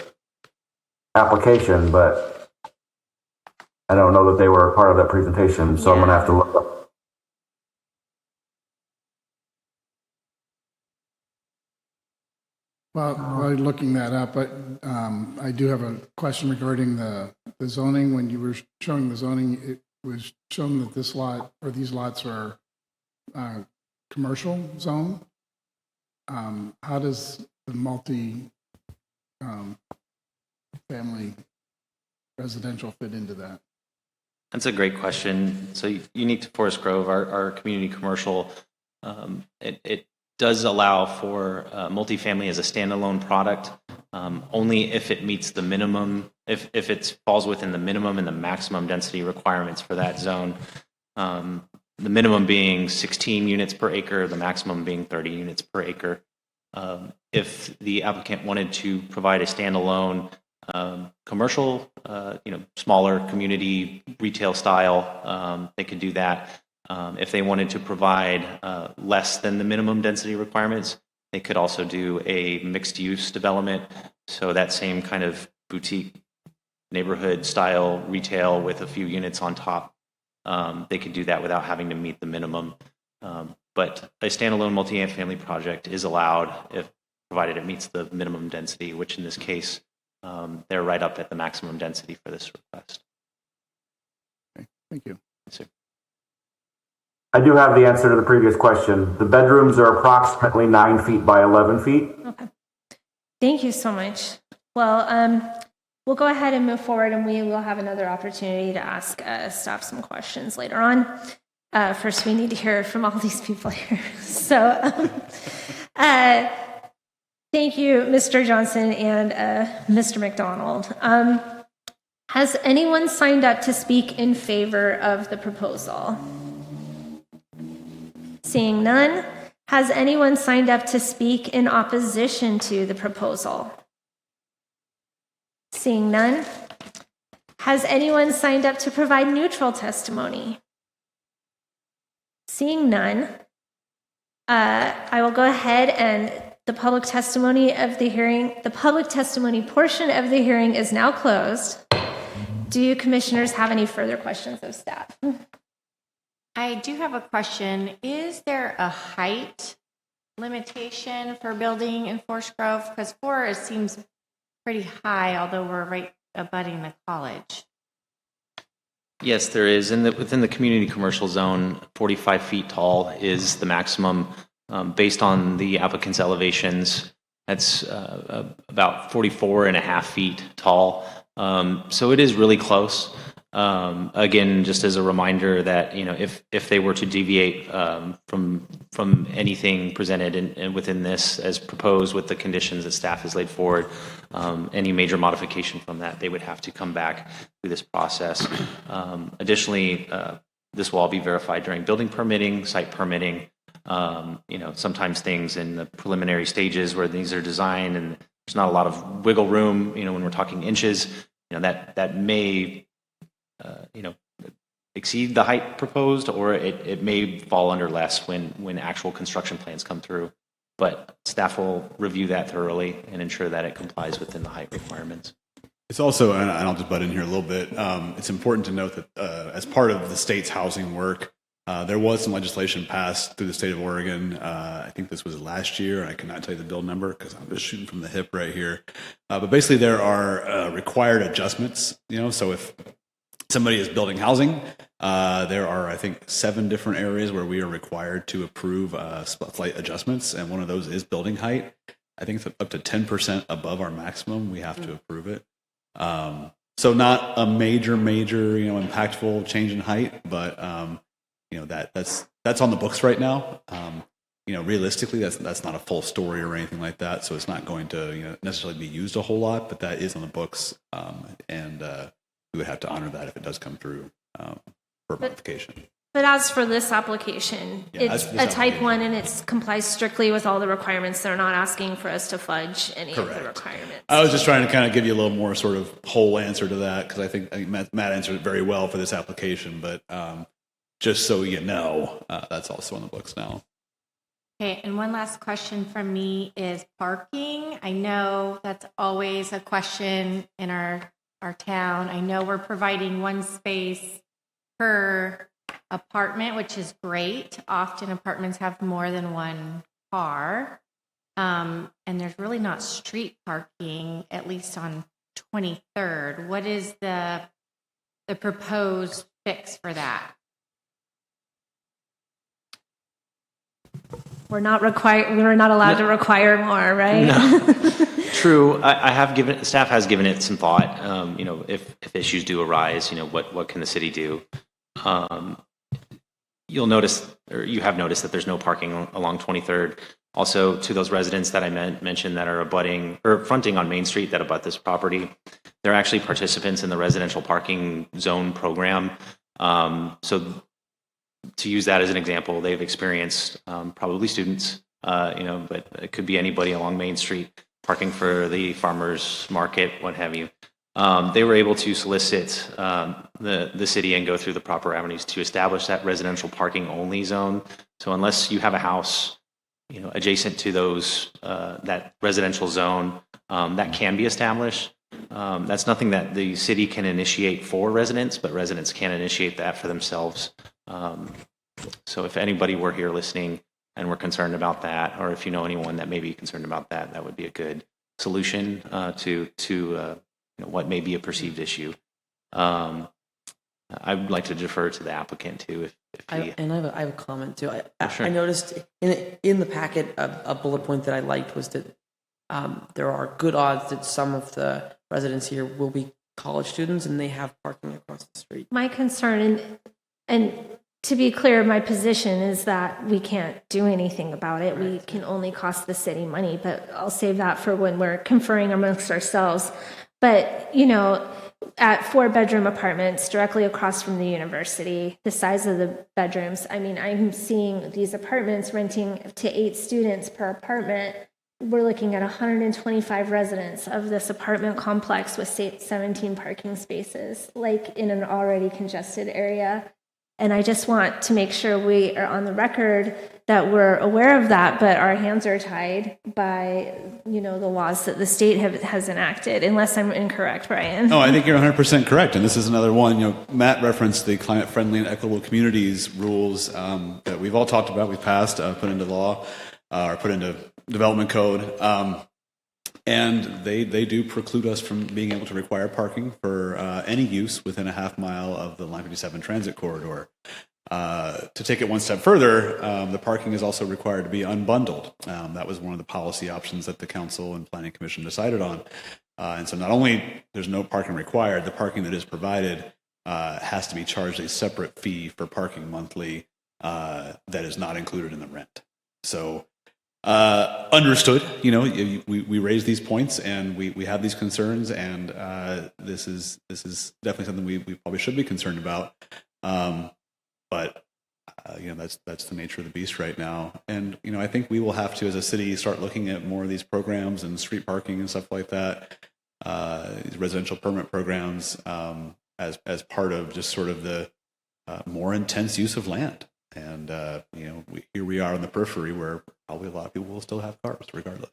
application, but I don't know that they were a part of that presentation, so I'm going to have to look up. Well, while you're looking that up, but I do have a question regarding the zoning. When you were showing the zoning, it was shown that this lot or these lots are commercial zone. How does the family residential fit into that? That's a great question. So unique to Forest Grove, our community commercial, it does allow for multifamily as a standalone product, only if it meets the minimum, if it falls within the minimum and the maximum density requirements for that zone. The minimum being 16 units per acre, the maximum being 30 units per acre. If the applicant wanted to provide a standalone commercial, smaller community retail style, they could do that. If they wanted to provide less than the minimum density requirements, they could also do a mixed use development. So that same kind of boutique neighborhood style retail with a few units on top, they could do that without having to meet the minimum. But a standalone multi-family project is allowed if provided it meets the minimum density, which in this case, they're right up at the maximum density for this request. Okay, thank you. Yes, sir. I do have the answer to the previous question. The bedrooms are approximately 9 feet by 11 feet. Okay. Thank you so much. Well, we'll go ahead and move forward, and we will have another opportunity to ask staff some questions later on. First, we need to hear from all these people here. So, thank you, Mr. Johnson and Mr. McDonald. Has anyone signed up to speak in favor of the proposal? Seeing none, has anyone signed up to speak in opposition to the proposal? Seeing none, has anyone signed up to provide neutral testimony? Seeing none, I will go ahead and the public testimony portion of the hearing is now closed. Do you commissioners have any further questions of staff? I do have a question. Is there a height limitation for building in Forest Grove? Because 4 seems pretty high, although we're right abutting the college. Yes, there is. Within the community commercial zone, 45 feet tall is the maximum based on the applicant's elevations. That's about 44 and a half feet tall. So it is really close. Again, just as a reminder that, if they were to deviate from anything presented within this as proposed with the conditions that staff has laid forward, any major modification from that, they would have to come back through this process. Additionally, this will all be verified during building permitting, site permitting. Sometimes things in the preliminary stages where these are designed and there's not a lot of wiggle room, when we're talking inches, that may exceed the height proposed, or it may fall under less when actual construction plans come through. But staff will review that thoroughly and ensure that it complies within the height requirements. It's also, and I'll just butt in here a little bit, it's important to note that as part of the state's housing work, there was some legislation passed through the state of Oregon. I think this was last year, and I cannot tell you the bill number because I'm just shooting from the hip right here. But basically, there are required adjustments. So if somebody is building housing, there are, I think, 7 different areas where we are required to approve slight adjustments, and one of those is building height. I think it's up to 10% above our maximum. We have to approve it. So not a major, impactful change in height, but that's on the books right now. Realistically, that's not a full story or anything like that, so it's not going to necessarily be used a whole lot, but that is on the books, and we would have to honor that if it does come through for modification. But as for this application, it's a type 1 and it complies strictly with all the requirements. They're not asking for us to fudge any of the requirements. I was just trying to kind of give you a little more sort of whole answer to that because I think Matt answered it very well for this application, but just so you know, that's also on the books now. Okay, and one last question from me is parking. I know that's always a question in our town. I know we're providing 1 space per apartment, which is great. Often apartments have more than 1 car. and there's really not street parking, at least on 23rd. What is the proposed fix for that? We're not allowed to require more, right? No. True. I have staff has given it some thought. If issues do arise, what can the city do? You'll notice, or you have noticed, that there's no parking along 23rd. Also, to those residents that I mentioned that are abutting or fronting on Main Street that abut this property, they're actually participants in the residential parking zone program. So to use that as an example, they've experienced probably students, but it could be anybody along Main Street parking for the farmers market, what have you. They were able to solicit the city and go through the proper avenues to establish that residential parking only zone. So unless you have a house, adjacent to those that residential zone, that can be established. That's nothing that the city can initiate for residents, but residents can initiate that for themselves. So if anybody were here listening and we're concerned about that, or if you know anyone that may be concerned about that, that would be a good solution to what may be a perceived issue. I would like to defer to the applicant too. I have a comment too. Sure. I noticed in the packet a bullet point that I liked was that there are good odds that some of the residents here will be college students and they have parking across the street. My concern, and to be clear, my position is that we can't do anything about it. We can only cost the city money, but I'll save that for when we're conferring amongst ourselves. But, at 4-bedroom apartments directly across from the university, the size of the bedrooms, I'm seeing these apartments renting to 8 students per apartment. We're looking at 125 residents of this apartment complex with 17 parking spaces, like in an already congested area. And I just want to make sure we are on the record that we're aware of that, but our hands are tied by, the laws that the state has enacted, unless I'm incorrect, Brian. No, I think you're 100% correct. And this is another one. Matt referenced the climate-friendly and equitable communities rules that we've all talked about, we've passed, put into law, or put into development code. And they do preclude us from being able to require parking for any use within a half mile of the Line 57 transit corridor. To take it one step further, the parking is also required to be unbundled. That was one of the policy options that the Council and Planning Commission decided on. And so not only there's no parking required, the parking that is provided has to be charged a separate fee for parking monthly that is not included in the rent. So understood, we raise these points and we have these concerns, and this is definitely something we probably should be concerned about. But that's the nature of the beast right now. And, I think we will have to, as a city, start looking at more of these programs and street parking and stuff like that, these residential permit programs, as part of just sort of the more intense use of land. And, here we are on the periphery where probably a lot of people will still have cars regardless.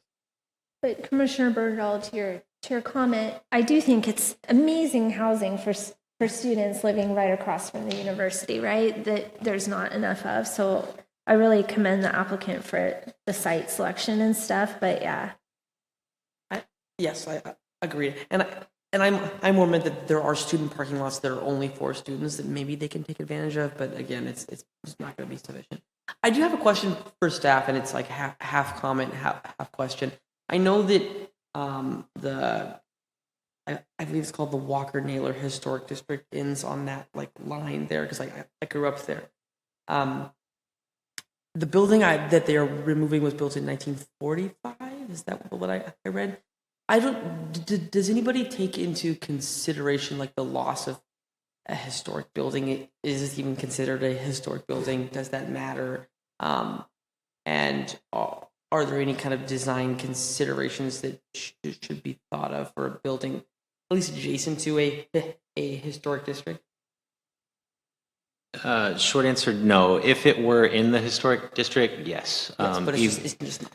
But Commissioner Bergdahl, to your comment, I do think it's amazing housing for students living right across from the university, right? That there's not enough of. So I really commend the applicant for the site selection and stuff. But yeah. Yes, I agree. And I'm more meant that there are student parking lots that are only for students that maybe they can take advantage of. But again, it's not going to be sufficient. I do have a question for staff, and it's like half comment, half question. I know that I believe it's called the Walker Naylor Historic District ends on that line there, because I grew up there. The building that they are removing was built in 1945. Is that what I read? Does anybody take into consideration the loss of a historic building? Is this even considered a historic building? Does that matter? And are there any kind of design considerations that should be thought of for a building, at least adjacent to a historic district? Short answer, no. If it were in the historic district, yes. Yes, but it's just not.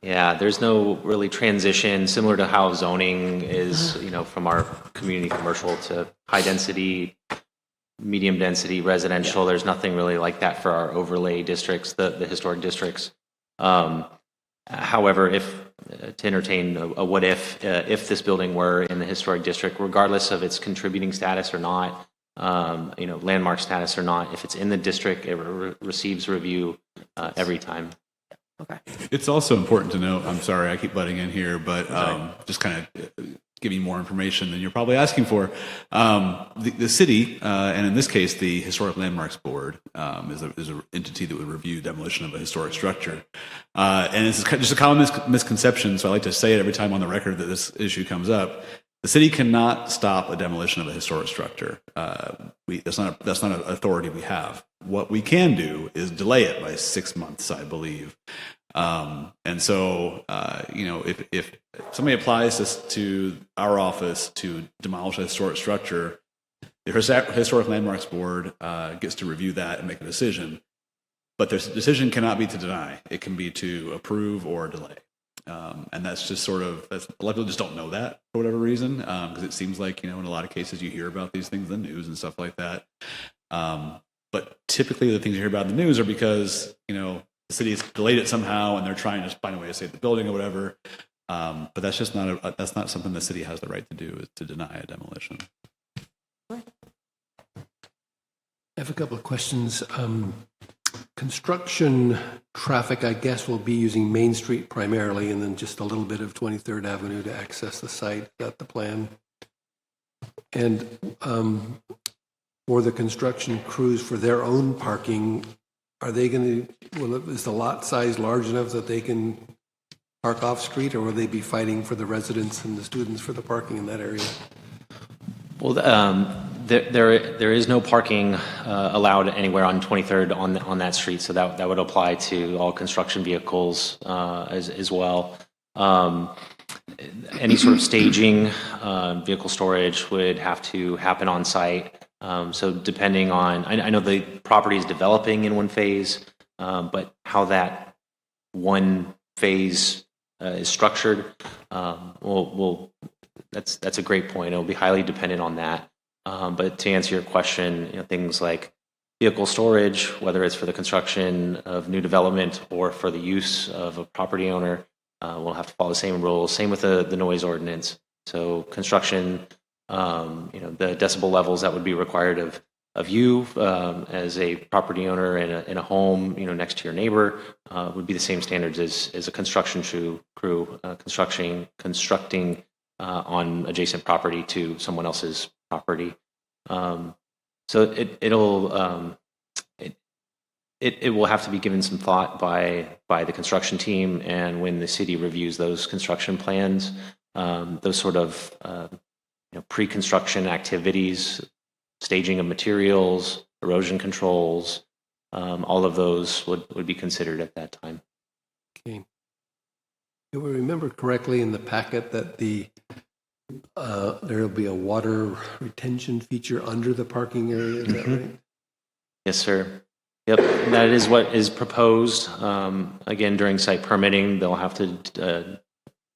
Yeah, there's no really transition, similar to how zoning is, from our community commercial to high density, medium density residential. Yeah. There's nothing really like that for our overlay districts, the historic districts. However, to entertain a what if this building were in the historic district, regardless of its contributing status or not, landmark status or not, if it's in the district, it receives review every time. Okay. It's also important to note, I'm sorry, I keep butting in here, but just kind of giving more information than you're probably asking for. The city, and in this case, the Historic Landmarks Board, is an entity that would review demolition of a historic structure. And it's just a common misconception, so I like to say it every time on the record that this issue comes up. The city cannot stop a demolition of a historic structure. That's not an authority we have. What we can do is delay it by 6 months, I believe. And so, if somebody applies this to our office to demolish a historic structure, the Historic Landmarks Board gets to review that and make a decision. But their decision cannot be to deny. It can be to approve or delay. And that's just sort of, a lot of people just don't know that for whatever reason, because it seems like, in a lot of cases you hear about these things in the news and stuff like that. But typically the things you hear about in the news are because, the city's delayed it somehow and they're trying to find a way to save the building or whatever. But that's just that's not something the city has the right to do, is to deny a demolition. I have a couple of questions. Construction traffic, I guess, will be using Main Street primarily, and then just a little bit of 23rd Avenue to access the site. Is that the plan? And for the construction crews, for their own parking, are they going to, is the lot size large enough that they can park off-street, or will they be fighting for the residents and the students for the parking in that area? Well, there is no parking allowed anywhere on 23rd on that street, so that would apply to all construction vehicles as well. Any sort of staging, vehicle storage would have to happen on site. So depending on, I know the property is developing in one phase, but how that one phase is structured, that's a great point. It'll be highly dependent on that. But to answer your question, things like vehicle storage, whether it's for the construction of new development or for the use of a property owner, will have to follow the same rules. Same with the noise ordinance. So construction, the decibel levels that would be required of you as a property owner in a home, next to your neighbor, would be the same standards as a construction crew constructing on adjacent property to someone else's property. So it will have to be given some thought by the construction team, and when the city reviews those construction plans, those sort of pre-construction activities, staging of materials, erosion controls, all of those would be considered at that time. Okay. Do we remember correctly in the packet that there will be a water retention feature under the parking area? Is that right? Yes, sir. Yep, that is what is proposed. Again, during site permitting, they'll have to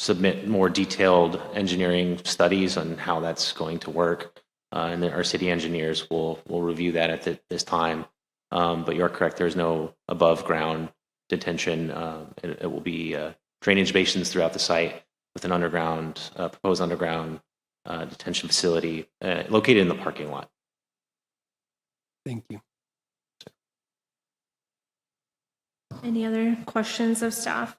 submit more detailed engineering studies on how that's going to work, and then our city engineers will review that at this time. But you're correct; there's no above ground detention. It will be drainage basins throughout the site with an proposed underground detention facility located in the parking lot. Thank you. Any other questions of staff?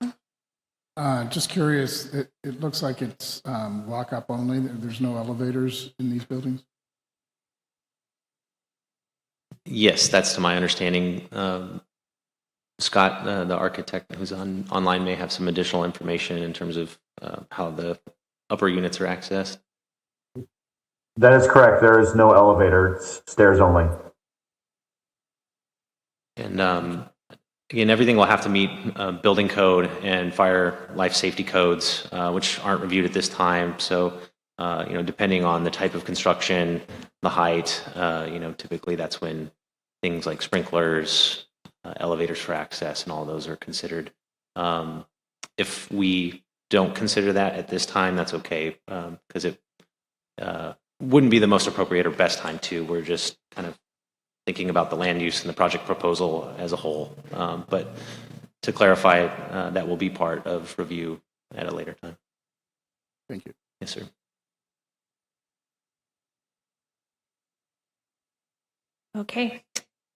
Just curious, it looks like it's walk-up only. There's no elevators in these buildings? Yes, that's to my understanding. Scott, the architect who's online, may have some additional information in terms of how the upper units are accessed. That is correct. There is no elevator. It's stairs only. And again, everything will have to meet building code and fire life safety codes, which aren't reviewed at this time. So, depending on the type of construction, the height, typically that's when things like sprinklers, elevators for access, and all those are considered. If we don't consider that at this time, that's okay, because it wouldn't be the most appropriate or best time to. We're just kind of thinking about the land use and the project proposal as a whole. But to clarify, that will be part of review at a later time. Thank you. Yes, sir. Okay.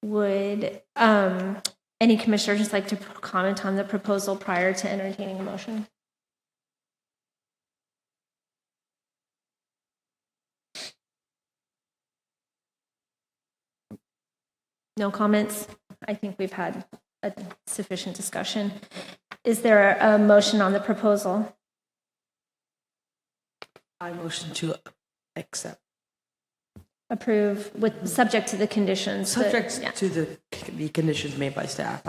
Would any commissioners like to comment on the proposal prior to entertaining a motion? No comments? I think we've had a sufficient discussion. Is there a motion on the proposal? I motion to accept. Approve with, subject to the conditions. that- Subject yeah. to the conditions made by staff.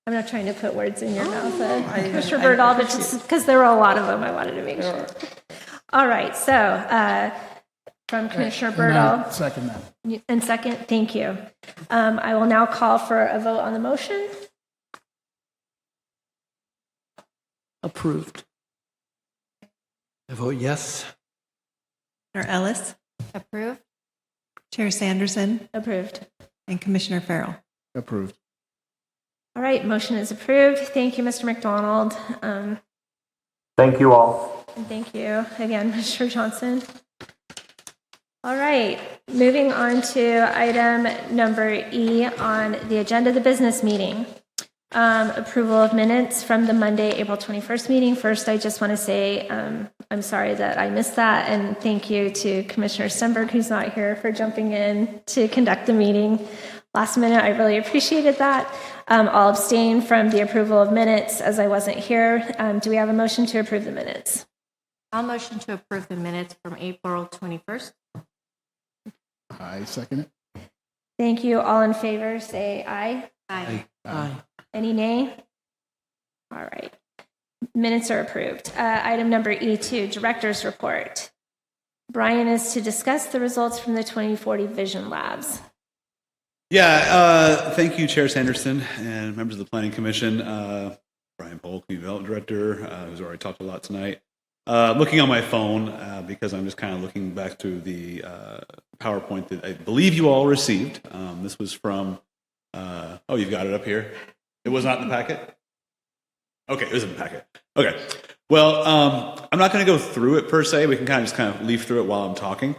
I'm not trying to put words in your mouth, I Commissioner Berdahl, but appreciate just because there were a lot of them, I wanted to make sure. All right, so from Commissioner And I'll Berdahl, second that. and second, thank you. I will now call for a vote on the motion. Approved. I vote yes. Commissioner Ellis, Approved? Chair Sanderson, Approved. and Commissioner Farrell. Approved. All right, motion is approved. Thank you, Mr. McDonald. Thank you all. And thank you again, Mr. Johnson. All right, moving on to item number E on the agenda, the business meeting. Approval of minutes from the Monday, April 21st meeting. First, I just want to say I'm sorry that I missed that, and thank you to Commissioner Stenberg, who's not here, for jumping in to conduct the meeting last minute. I really appreciated that. I'll abstain from the approval of minutes as I wasn't here. Do we have a motion to approve the minutes? I'll motion to approve the minutes from April 21st. I second it. Thank you. All in favor, say aye. Aye. Aye. Any nay? All right. Minutes are approved. Item number E2, Director's Report. Brian is to discuss the results from the 2040 Vision Labs. Yeah, thank you, Chair Sanderson and members of the Planning Commission. Brian Polk, new Development Director, who's already talked a lot tonight. Looking on my phone because I'm just kind of looking back through the PowerPoint that I believe you all received. This was from, oh, you've got it up here. It was not in the packet? Okay, it was in the packet. Okay. Well, I'm not going to go through it per se. We can kind of leaf through it while I'm talking.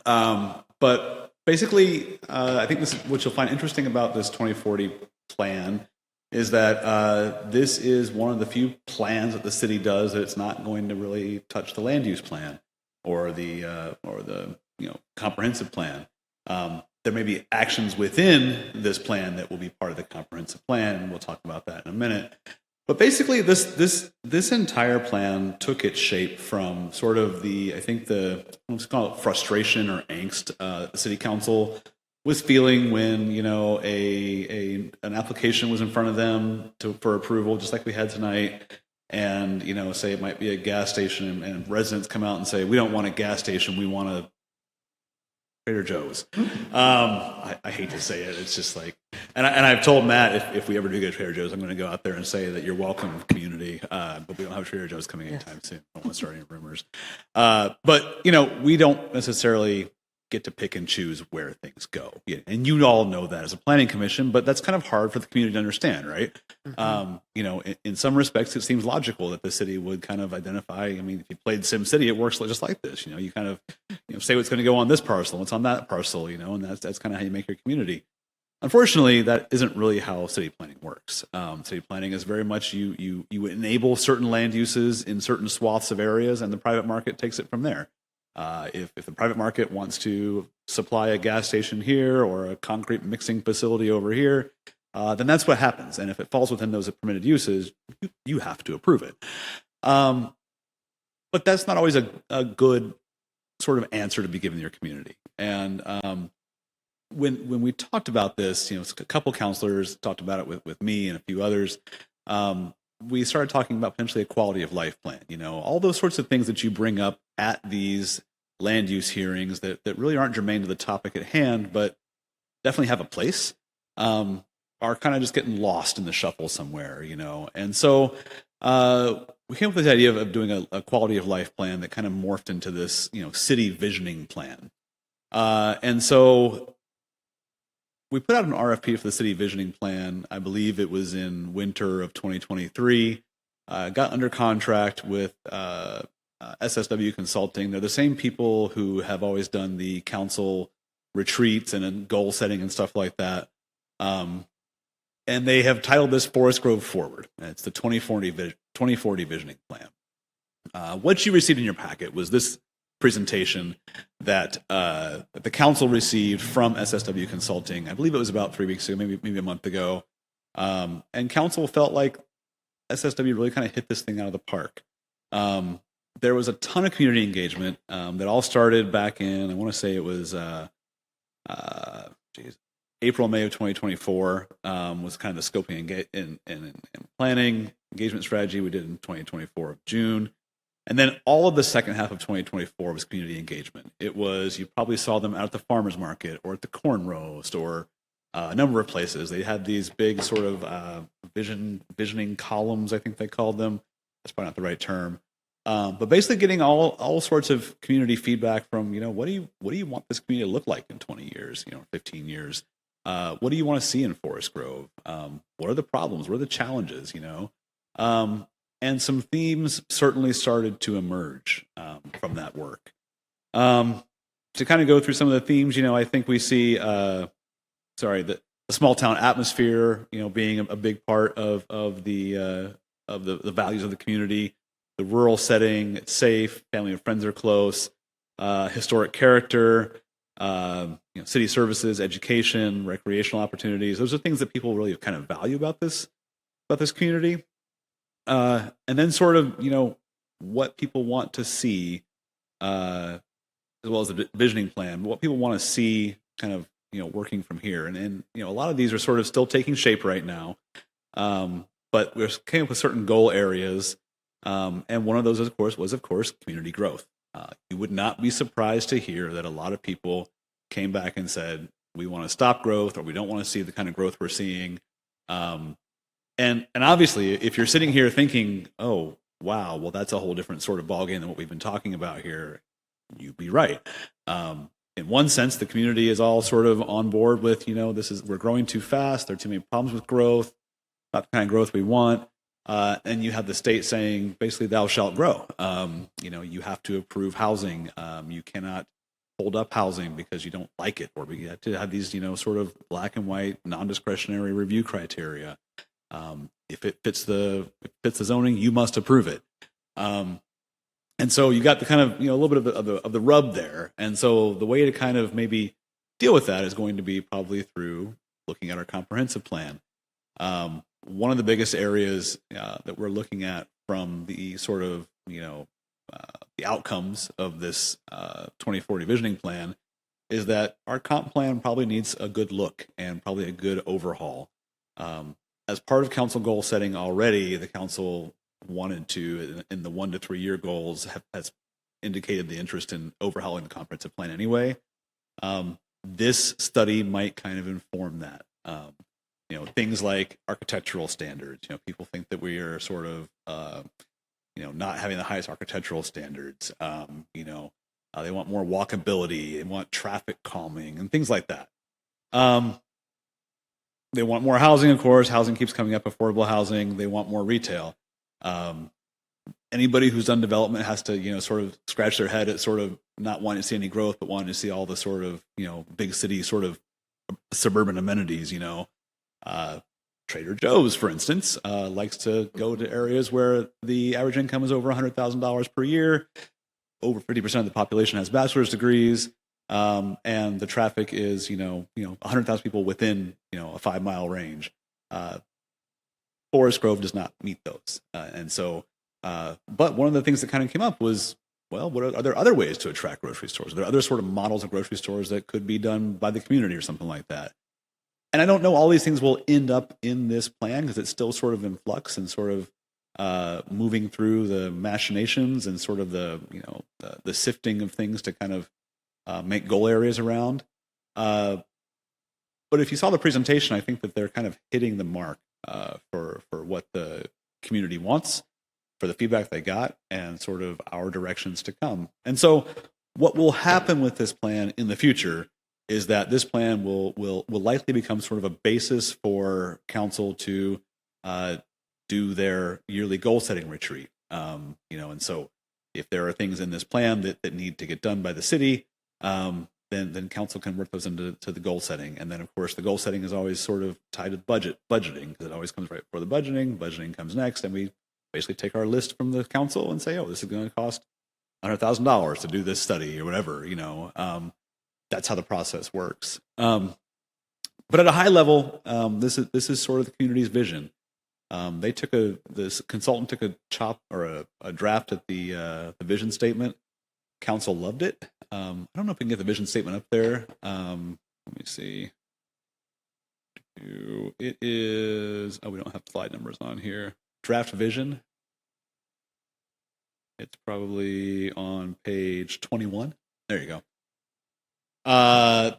But basically, I think this is what you'll find interesting about this 2040 plan is that this is one of the few plans that the city does that it's not going to really touch the land use plan or the comprehensive plan. There may be actions within this plan that will be part of the comprehensive plan, and we'll talk about that in a minute. But basically, this entire plan took its shape from sort of let's call it frustration or angst the city council was feeling when an application was in front of them for approval, just like we had tonight, and say it might be a gas station, and residents come out and say, we don't want a gas station, we want a Trader Joe's. I hate to say it. It's just like, and I've told Matt if we ever do get a Trader Joe's, I'm going to go out there and say that you're welcome, community. But we don't have Trader Joe's coming anytime soon. I don't want to start any rumors. But we don't necessarily get to pick and choose where things go. Yeah, and you all know that as a planning commission, but that's kind of hard for the community to understand, right? Mm-hmm. In some respects, it seems logical that the city would kind of identify. I mean, if you played SimCity, it works just like this. You kind of say what's going to go on this parcel, what's on that parcel, and that's kind of how you make your community. Unfortunately, that isn't really how city planning works. City planning is very much you enable certain land uses in certain swaths of areas, and the private market takes it from there. If the private market wants to supply a gas station here or a concrete mixing facility over here, then that's what happens. And if it falls within those permitted uses, you have to approve it. But that's not always a good sort of answer to be given to your community. And when we talked about this, a couple counselors talked about it with me and a few others. We started talking about potentially a quality of life plan, all those sorts of things that you bring up at these land use hearings that really aren't germane to the topic at hand, but definitely have a place, are kind of just getting lost in the shuffle somewhere, And so we came up with this idea of doing a quality of life plan that kind of morphed into this, city visioning plan. And so we put out an RFP for the city visioning plan. I believe it was in winter of 2023. Got under contract with SSW Consulting. They're the same people who have always done the council retreats and goal setting and stuff like that. And they have titled this Forest Grove Forward. It's the 2040 visioning plan. What you received in your packet was this presentation that the council received from SSW Consulting. I believe it was about 3 weeks ago, maybe a month ago. And council felt like SSW really kind of hit this thing out of the park. There was a ton of community engagement that all started back in, I want to say it was April, May of 2024 was kind of the scoping and planning engagement strategy we did in 2024 of June. And then all of the second half of 2024 was community engagement. It was, you probably saw them out at the farmer's market or at the corn roast or a number of places. They had these big sort of visioning columns, I think they called them. That's probably not the right term. But basically getting all sorts of community feedback from, what do you want this community to look like in 20 years, 15 years? What do you want to see in Forest Grove? What are the problems? What are the challenges, and some themes certainly started to emerge from that work. To kind of go through some of the themes, I think we see, the small town atmosphere, being a big part of the values of the community. The rural setting, it's safe, family and friends are close, historic character, city services, education, recreational opportunities. Those are things that people really kind of value about this community. And then sort of, what people want to see, as well as the visioning plan, what people want to see kind of, working from here. And a lot of these are sort of still taking shape right now. But we're came up with certain goal areas. And one of those, was community growth. You would not be surprised to hear that a lot of people came back and said, we want to stop growth, or we don't want to see the kind of growth we're seeing. And obviously, if you're sitting here thinking, oh, wow, well, that's a whole different sort of ballgame than what we've been talking about here, you'd be right. In one sense, the community is all sort of on board with, we're growing too fast. There are too many problems with growth, not the kind of growth we want. And you have the state saying, basically, thou shalt grow. You have to approve housing. You cannot hold up housing because you don't like it, or we have to have these, sort of black and white, non-discretionary review criteria. If it fits the zoning, you must approve it. And so you got the kind of, a little bit of the rub there. And so the way to kind of maybe deal with that is going to be probably through looking at our comprehensive plan. One of the biggest areas that we're looking at from the sort of, the outcomes of this 2040 visioning plan is that our comp plan probably needs a good look and probably a good overhaul. As part of council goal setting already, the council wanted to, in the 1 to 3 year goals, has indicated the interest in overhauling the comprehensive plan anyway. This study might kind of inform that. Things like architectural standards. People think that we are sort of, not having the highest architectural standards. They want more walkability. They want traffic calming and things like that. They want more housing, of course. Housing keeps coming up, affordable housing. They want more retail. Anybody who's done development has to, sort of scratch their head at sort of not wanting to see any growth, but wanting to see all the sort of, big city sort of suburban amenities, Trader Joe's, for instance, likes to go to areas where the average income is over $100,000 per year. Over 50% of the population has bachelor's degrees. And the traffic is, 100,000 people within, a 5-mile range. Forest Grove does not meet those. And so, but one of the things that kind of came up was, well, are there other ways to attract grocery stores? Are there other sort of models of grocery stores that could be done by the community or something like that? And I don't know all these things will end up in this plan because it's still sort of in flux and sort of moving through the machinations and sort of the sifting of things to kind of make goal areas around. But if you saw the presentation, I think that they're kind of hitting the mark for what the community wants, for the feedback they got, and sort of our directions to come. And so what will happen with this plan in the future is that this plan will likely become sort of a basis for council to do their yearly goal setting retreat. And so if there are things in this plan that need to get done by the city, then council can work those into the goal setting. And then, of course, the goal setting is always sort of tied to budgeting, because it always comes right before the budgeting. Budgeting comes next, and we basically take our list from the council and say, oh, this is going to cost $100,000 to do this study or whatever. That's how the process works. But at a high level, this is sort of the community's vision. This consultant took a draft at the vision statement. Council loved it. I don't know if we can get the vision statement up there. Let me see. It is, we don't have slide numbers on here. Draft vision. It's probably on page 21. There you go.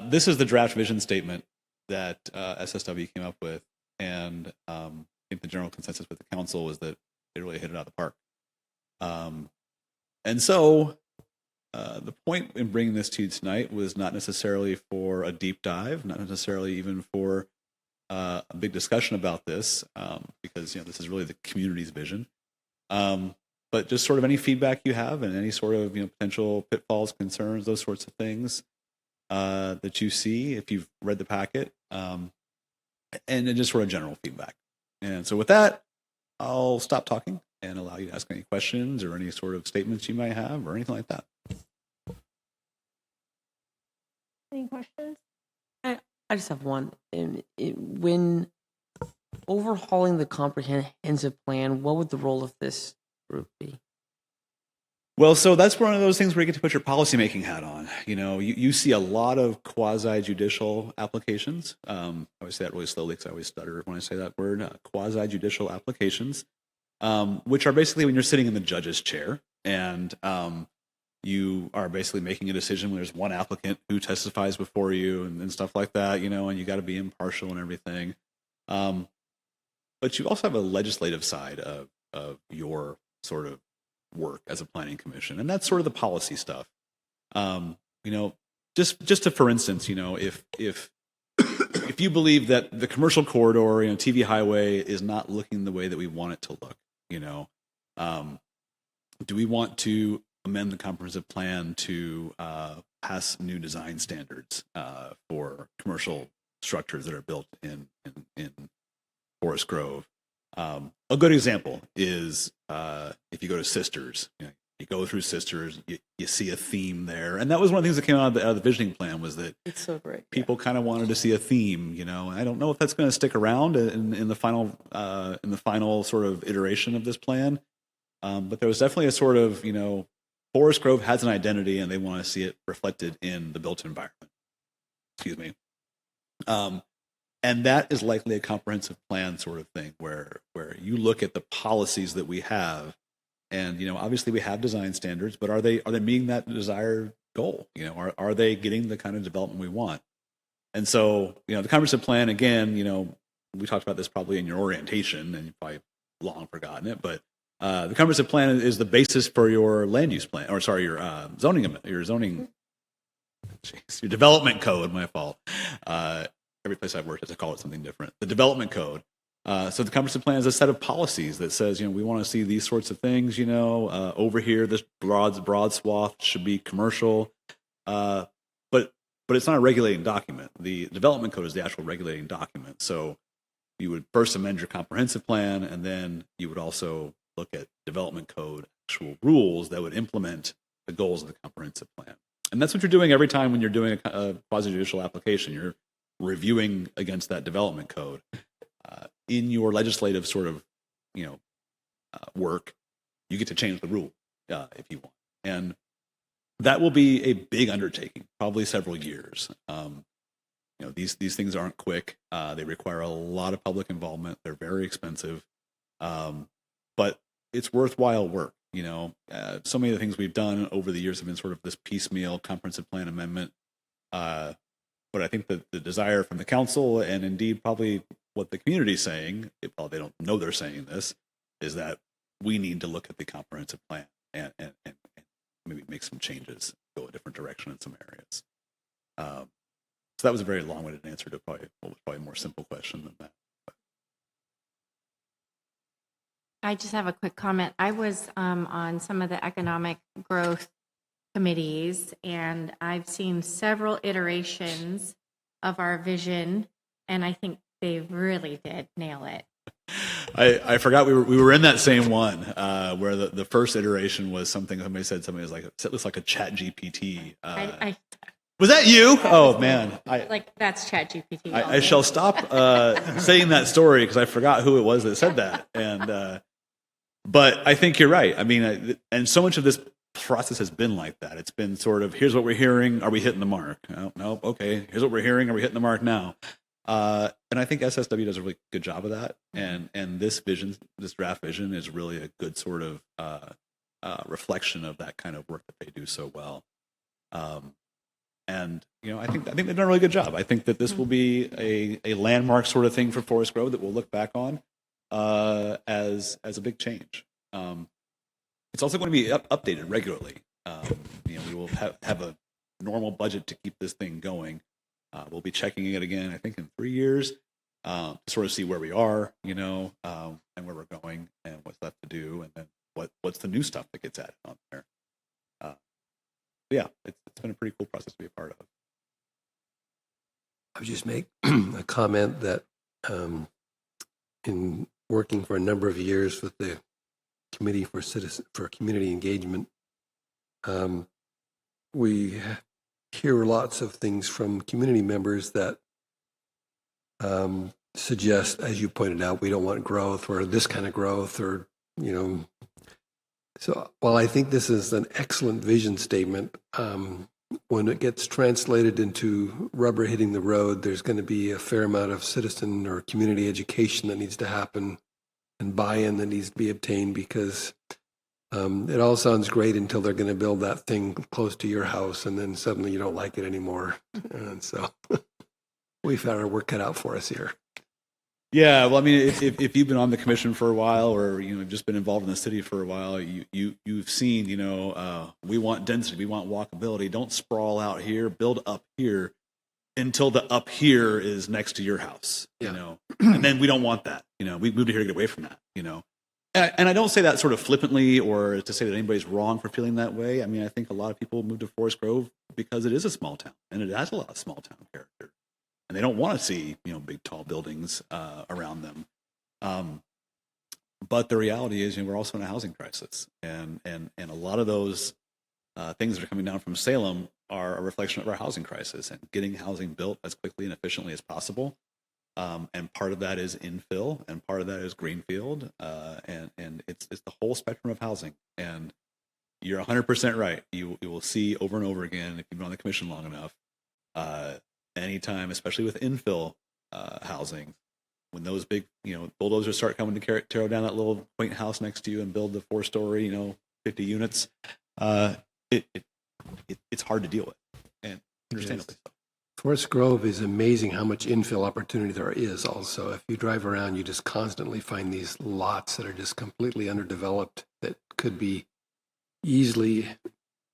This is the draft vision statement that SSW came up with, and I think the general consensus with the council was that they really hit it out of the park. And so the point in bringing this to you tonight was not necessarily for a deep dive, not necessarily even for a big discussion about this, because this is really the community's vision. But just sort of any feedback you have and any sort of potential pitfalls, concerns, those sorts of things that you see if you've read the packet, and then just sort of general feedback. And so with that, I'll stop talking and allow you to ask any questions or any sort of statements you might have or anything like that. Any questions? I just have one. When overhauling the comprehensive plan, what would the role of this group be? Well, so that's one of those things where you get to put your policymaking hat on. You see a lot of quasi-judicial applications. I always say that really slowly because I always stutter when I say that word. Quasi-judicial applications, which are basically when you're sitting in the judge's chair and you are basically making a decision when there's one applicant who testifies before you and stuff like that, and you got to be impartial and everything. But you also have a legislative side of your sort of work as a planning commission, and that's sort of the policy stuff. Just to, for instance, if you believe that the commercial corridor, TV highway is not looking the way that we want it to look, do we want to amend the comprehensive plan to pass new design standards for commercial structures that are built in Forest Grove? A good example is if you go to Sisters, you go through Sisters, you see a theme there, and that was one of the things that came out of the visioning plan was that It's so great. people kind of wanted to see a theme, and I don't know if that's going to stick around in the final sort of iteration of this plan, but there was definitely a sort of Forest Grove has an identity, and they want to see it reflected in the built environment. Excuse me. And that is likely a comprehensive plan sort of thing where you look at the policies that we have, and obviously we have design standards, but are they meeting that desired goal? Are they getting the kind of development we want? And so the comprehensive plan, again, we talked about this probably in your orientation, and you've probably long forgotten it, but the comprehensive plan is the basis for your land use plan, or sorry, your zoning, your development code. My fault. Every place I've worked has to call it something different. The development code. So the comprehensive plan is a set of policies that says, we want to see these sorts of things. Over here, this broad swath should be commercial, but it's not a regulating document. The development code is the actual regulating document. So you would first amend your comprehensive plan, and then you would also look at development code actual rules that would implement the goals of the comprehensive plan. And that's what you're doing every time when you're doing a quasi-judicial application. You're reviewing against that development code. In your legislative sort of, work, you get to change the rule if you want. And that will be a big undertaking, probably several years. These things aren't quick. They require a lot of public involvement. They're very expensive. But it's worthwhile work. So many of the things we've done over the years have been sort of this piecemeal comprehensive plan amendment. But I think that the desire from the council, and indeed probably what the community is saying, while they don't know they're saying this, is that we need to look at the comprehensive plan and maybe make some changes, go a different direction in some areas. So that was a very long-winded answer to what was probably a more simple question than that. I just have a quick comment. I was on some of the economic growth committees, and I've seen several iterations of our vision, and I think they really did nail it. I forgot we were in that same one where the first iteration was something somebody was like, it looks like a chat GPT. Was that you? Oh man. That's ChatGPT. I shall stop saying that story because I forgot who it was that said that. And but I think you're right. I mean, and so much of this process has been like that. It's been sort of, here's what we're hearing. Are we hitting the mark? Oh, no. Okay. Here's what we're hearing. Are we hitting the mark now? And I think SSW does a really good job of that. And this vision, this draft vision, is really a good sort of reflection of that kind of work that they do so well. And I think they've done a really good job. I think that this will be a landmark sort of thing for Forest Grove that we'll look back on as a big change. It's also going to be updated regularly. We will have a normal budget to keep this thing going. We'll be checking it again, I think, in 3 years to sort of see where we are, and where we're going and what's left to do, and then what's the new stuff that gets added on there. Yeah, it's been a pretty cool process to be a part of. I would just make a comment that in working for a number of years with the Committee for Community Engagement, we hear lots of things from community members that suggest, as you pointed out, we don't want growth or this kind of growth or, So while I think this is an excellent vision statement, when it gets translated into rubber hitting the road, there's going to be a fair amount of citizen or community education that needs to happen and buy-in that needs to be obtained, because it all sounds great until they're going to build that thing close to your house, and then suddenly you don't like it anymore. And so we've had our work cut out for us here. Yeah, well, I mean, if you've been on the commission for a while, or just been involved in the city for a while, you've seen, we want density, we want walkability. Don't sprawl out here, build up here until the up here is next to your house. And then we don't want that. We moved here to get away from that. And I don't say that sort of flippantly or to say that anybody's wrong for feeling that way. I mean, I think a lot of people move to Forest Grove because it is a small town and it has a lot of small town character. And they don't want to see, big, tall buildings around them. But the reality is, we're also in a housing crisis. And a lot of those things that are coming down from Salem are a reflection of our housing crisis and getting housing built as quickly and efficiently as possible. And part of that is infill, and part of that is greenfield. And it's the whole spectrum of housing. And you're 100% right. You will see over and over again, if you've been on the commission long enough, anytime, especially with infill housing, when those big, bulldozers start coming to tear down that little quaint house next to you and build the 4-story, 50 units, it's hard to deal with, and understandably so. Forest Grove is amazing how much infill opportunity there is also. If you drive around, you just constantly find these lots that are just completely underdeveloped that could be easily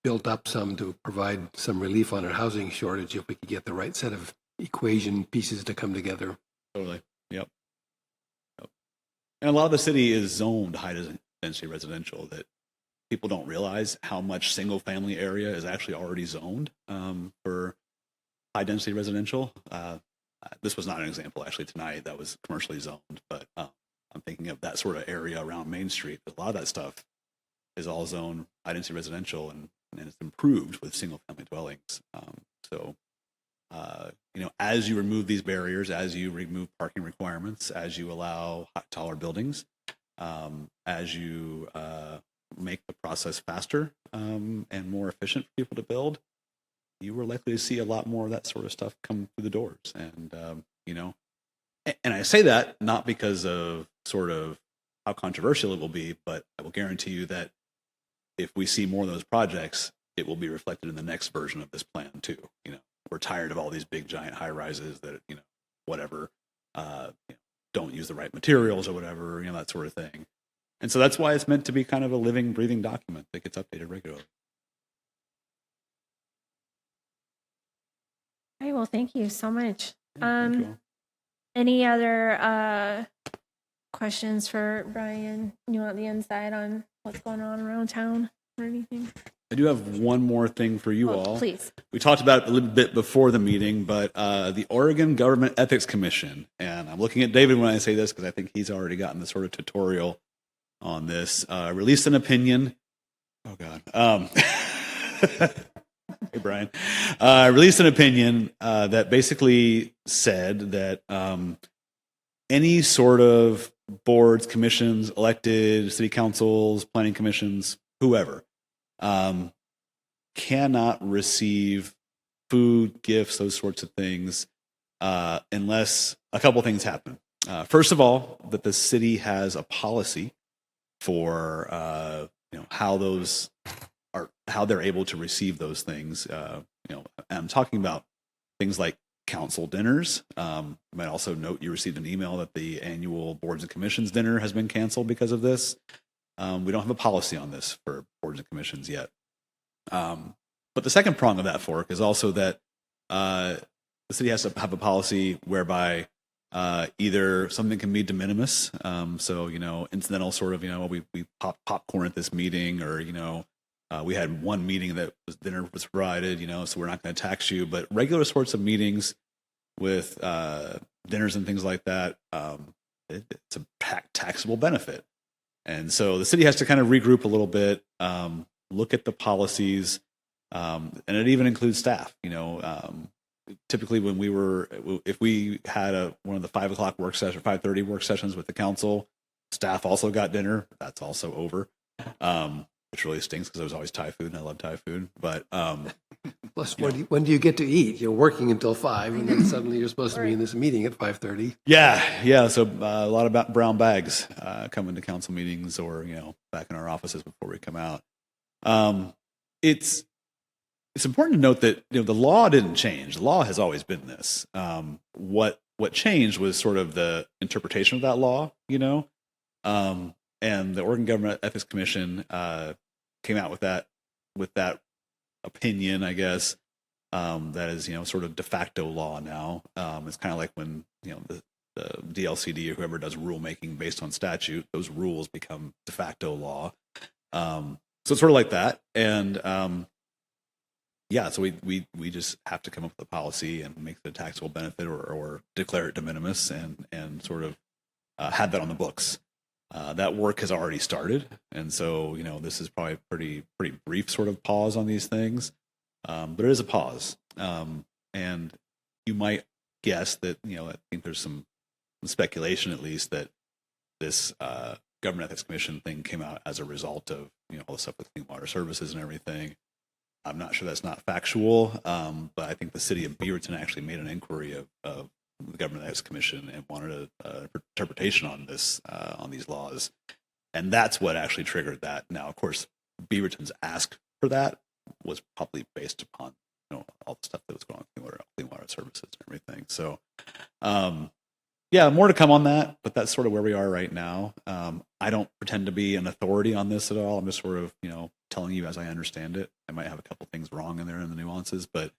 built up some to provide some relief on our housing shortage if we could get the right set of equation pieces to come together. Totally. Yep. And a lot of the city is zoned high density residential that people don't realize how much single family area is actually already zoned for high density residential. This was not an example actually tonight that was commercially zoned, but I'm thinking of that sort of area around Main Street. A lot of that stuff is all zoned high density residential, and it's improved with single family dwellings. As you remove these barriers, as you remove parking requirements, as you allow taller buildings, as you make the process faster and more efficient for people to build, you were likely to see a lot more of that sort of stuff come through the doors. And, and I say that not because of sort of how controversial it will be, but I will guarantee you that if we see more of those projects, it will be reflected in the next version of this plan too. We're tired of all these big giant high rises that, whatever, don't use the right materials or whatever, that sort of thing. And so that's why it's meant to be kind of a living, breathing document that gets updated regularly. Okay, well, thank you so much. Thank you all. Any other questions for Brian? You want the inside on what's going on around town or anything? I do have one more thing for you Oh, all. please. We talked about it a little bit before the meeting, but the Oregon Government Ethics Commission, and I'm looking at David when I say this because I think he's already gotten the sort of tutorial on this, released an opinion. Oh, God. Hey, Brian. Released an opinion that basically said that any sort of boards, commissions, elected city councils, planning commissions, whoever, cannot receive food, gifts, those sorts of things, unless a couple things happen. First of all, that the city has a policy for how they're able to receive those things. I'm talking about things like council dinners. You might also note you received an email that the annual boards and commissions dinner has been canceled because of this. We don't have a policy on this for boards and commissions yet. But the second prong of that fork is also that the city has to have a policy whereby either something can be de minimis, so incidental sort of we pop popcorn at this meeting, or we had one meeting that dinner was provided, so we're not going to tax you. But regular sorts of meetings with dinners and things like that, it's a taxable benefit. And so the city has to kind of regroup a little bit, look at the policies, and it even includes staff. Typically if we had one of the 5 o'clock work session, 5:30 work sessions with the council, staff also got dinner. That's also over, which really stinks because there's always Thai food, and I love Thai food. But Plus, when do you get to eat? You're working until 5, and then suddenly you're supposed to be in this meeting at 5:30. yeah. So a lot of brown bags come into council meetings, or back in our offices before we come out. It's important to note that the law didn't change. The law has always been this. What changed was sort of the interpretation of that law, and the Oregon Government Ethics Commission came out with that opinion, I guess, that is sort of de facto law now. It's kind of like when the DLCD or whoever does rulemaking based on statute, those rules become de facto law. So it's sort of like that, and so we just have to come up with a policy and make it a taxable benefit, or declare it de minimis, and sort of have that on the books. That work has already started, and so this is probably a pretty brief sort of pause on these things, but it is a pause. And you might guess that I think there's some speculation, at least, that this Government Ethics Commission thing came out as a result of all the stuff with Clean Water Services and everything. I'm not sure that's not factual, but I think the city of Beaverton actually made an inquiry of the Government Ethics Commission and wanted an interpretation on this, on these laws, and that's what actually triggered that. Now, of course, Beaverton's ask for that was probably based upon all the stuff that was going on with Clean Water Services and everything. So, more to come on that, but that's sort of where we are right now. I don't pretend to be an authority on this at all. I'm just sort of telling you as I understand it. I might have a couple things wrong in there in the nuances, but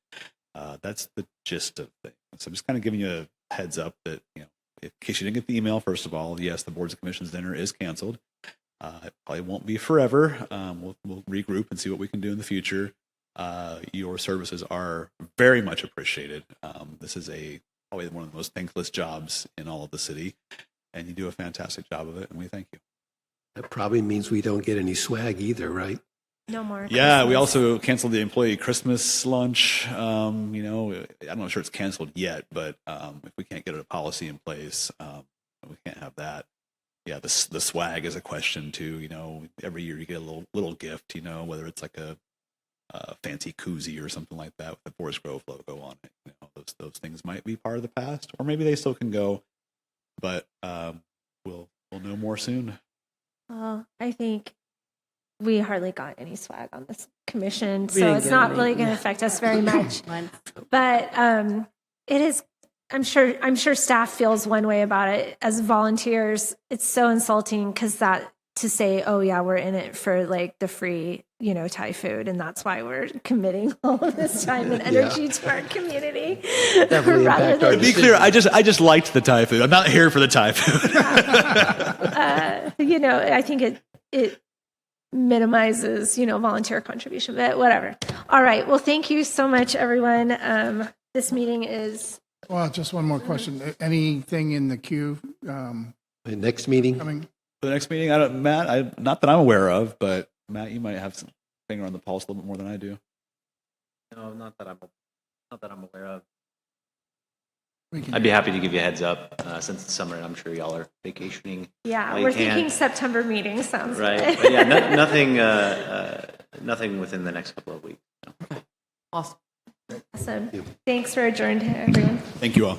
that's the gist of things. So I'm just kind of giving you a heads up that, in case you didn't get the email, first of all, yes, the Boards and Commissions dinner is canceled. It probably won't be forever. We'll regroup and see what we can do in the future. Your services are very much appreciated. This is probably one of the most thankless jobs in all of the city, and you do a fantastic job of it, and we thank you. That probably means we don't get any swag either, right? No more. Yeah, we Christmas. also canceled the employee Christmas lunch. I'm not sure it's canceled yet, but if we can't get a policy in place, we can't have that. Yeah, the swag is a question too. Every year you get a little gift. Whether it's like a fancy koozie or something like that with the Forest Grove logo on it. Those things might be part of the past, or maybe they still can go. But we'll know more soon. I think we hardly got any swag on this commission, We so didn't it's get not any. really going to affect us very much. But it is. I'm sure staff feels one way about it. As volunteers, it's so insulting because that to say, oh yeah, we're in it for like the free, Thai food, and that's why we're committing all of this time and energy to our community. Definitely impact our To be clear, I just liked the Thai food. I'm not here for the Thai food. I think it minimizes, volunteer contribution, but whatever. All right. Well, thank you so much, everyone. This meeting is Well, just one more question. Anything in the queue The next meeting? coming? For the next meeting, Matt, not that I'm aware of, but Matt, you might have some finger on the pulse a little bit more than I do. No, not that I'm aware of. We can- I'd be happy to give you a heads up since it's summer and I'm sure y'all are vacationing. Yeah, while you we're can. thinking September meeting sounds Right. good. But yeah, nothing within the next couple of weeks. Awesome. Awesome. Thanks for adjourned, everyone. Thank you all.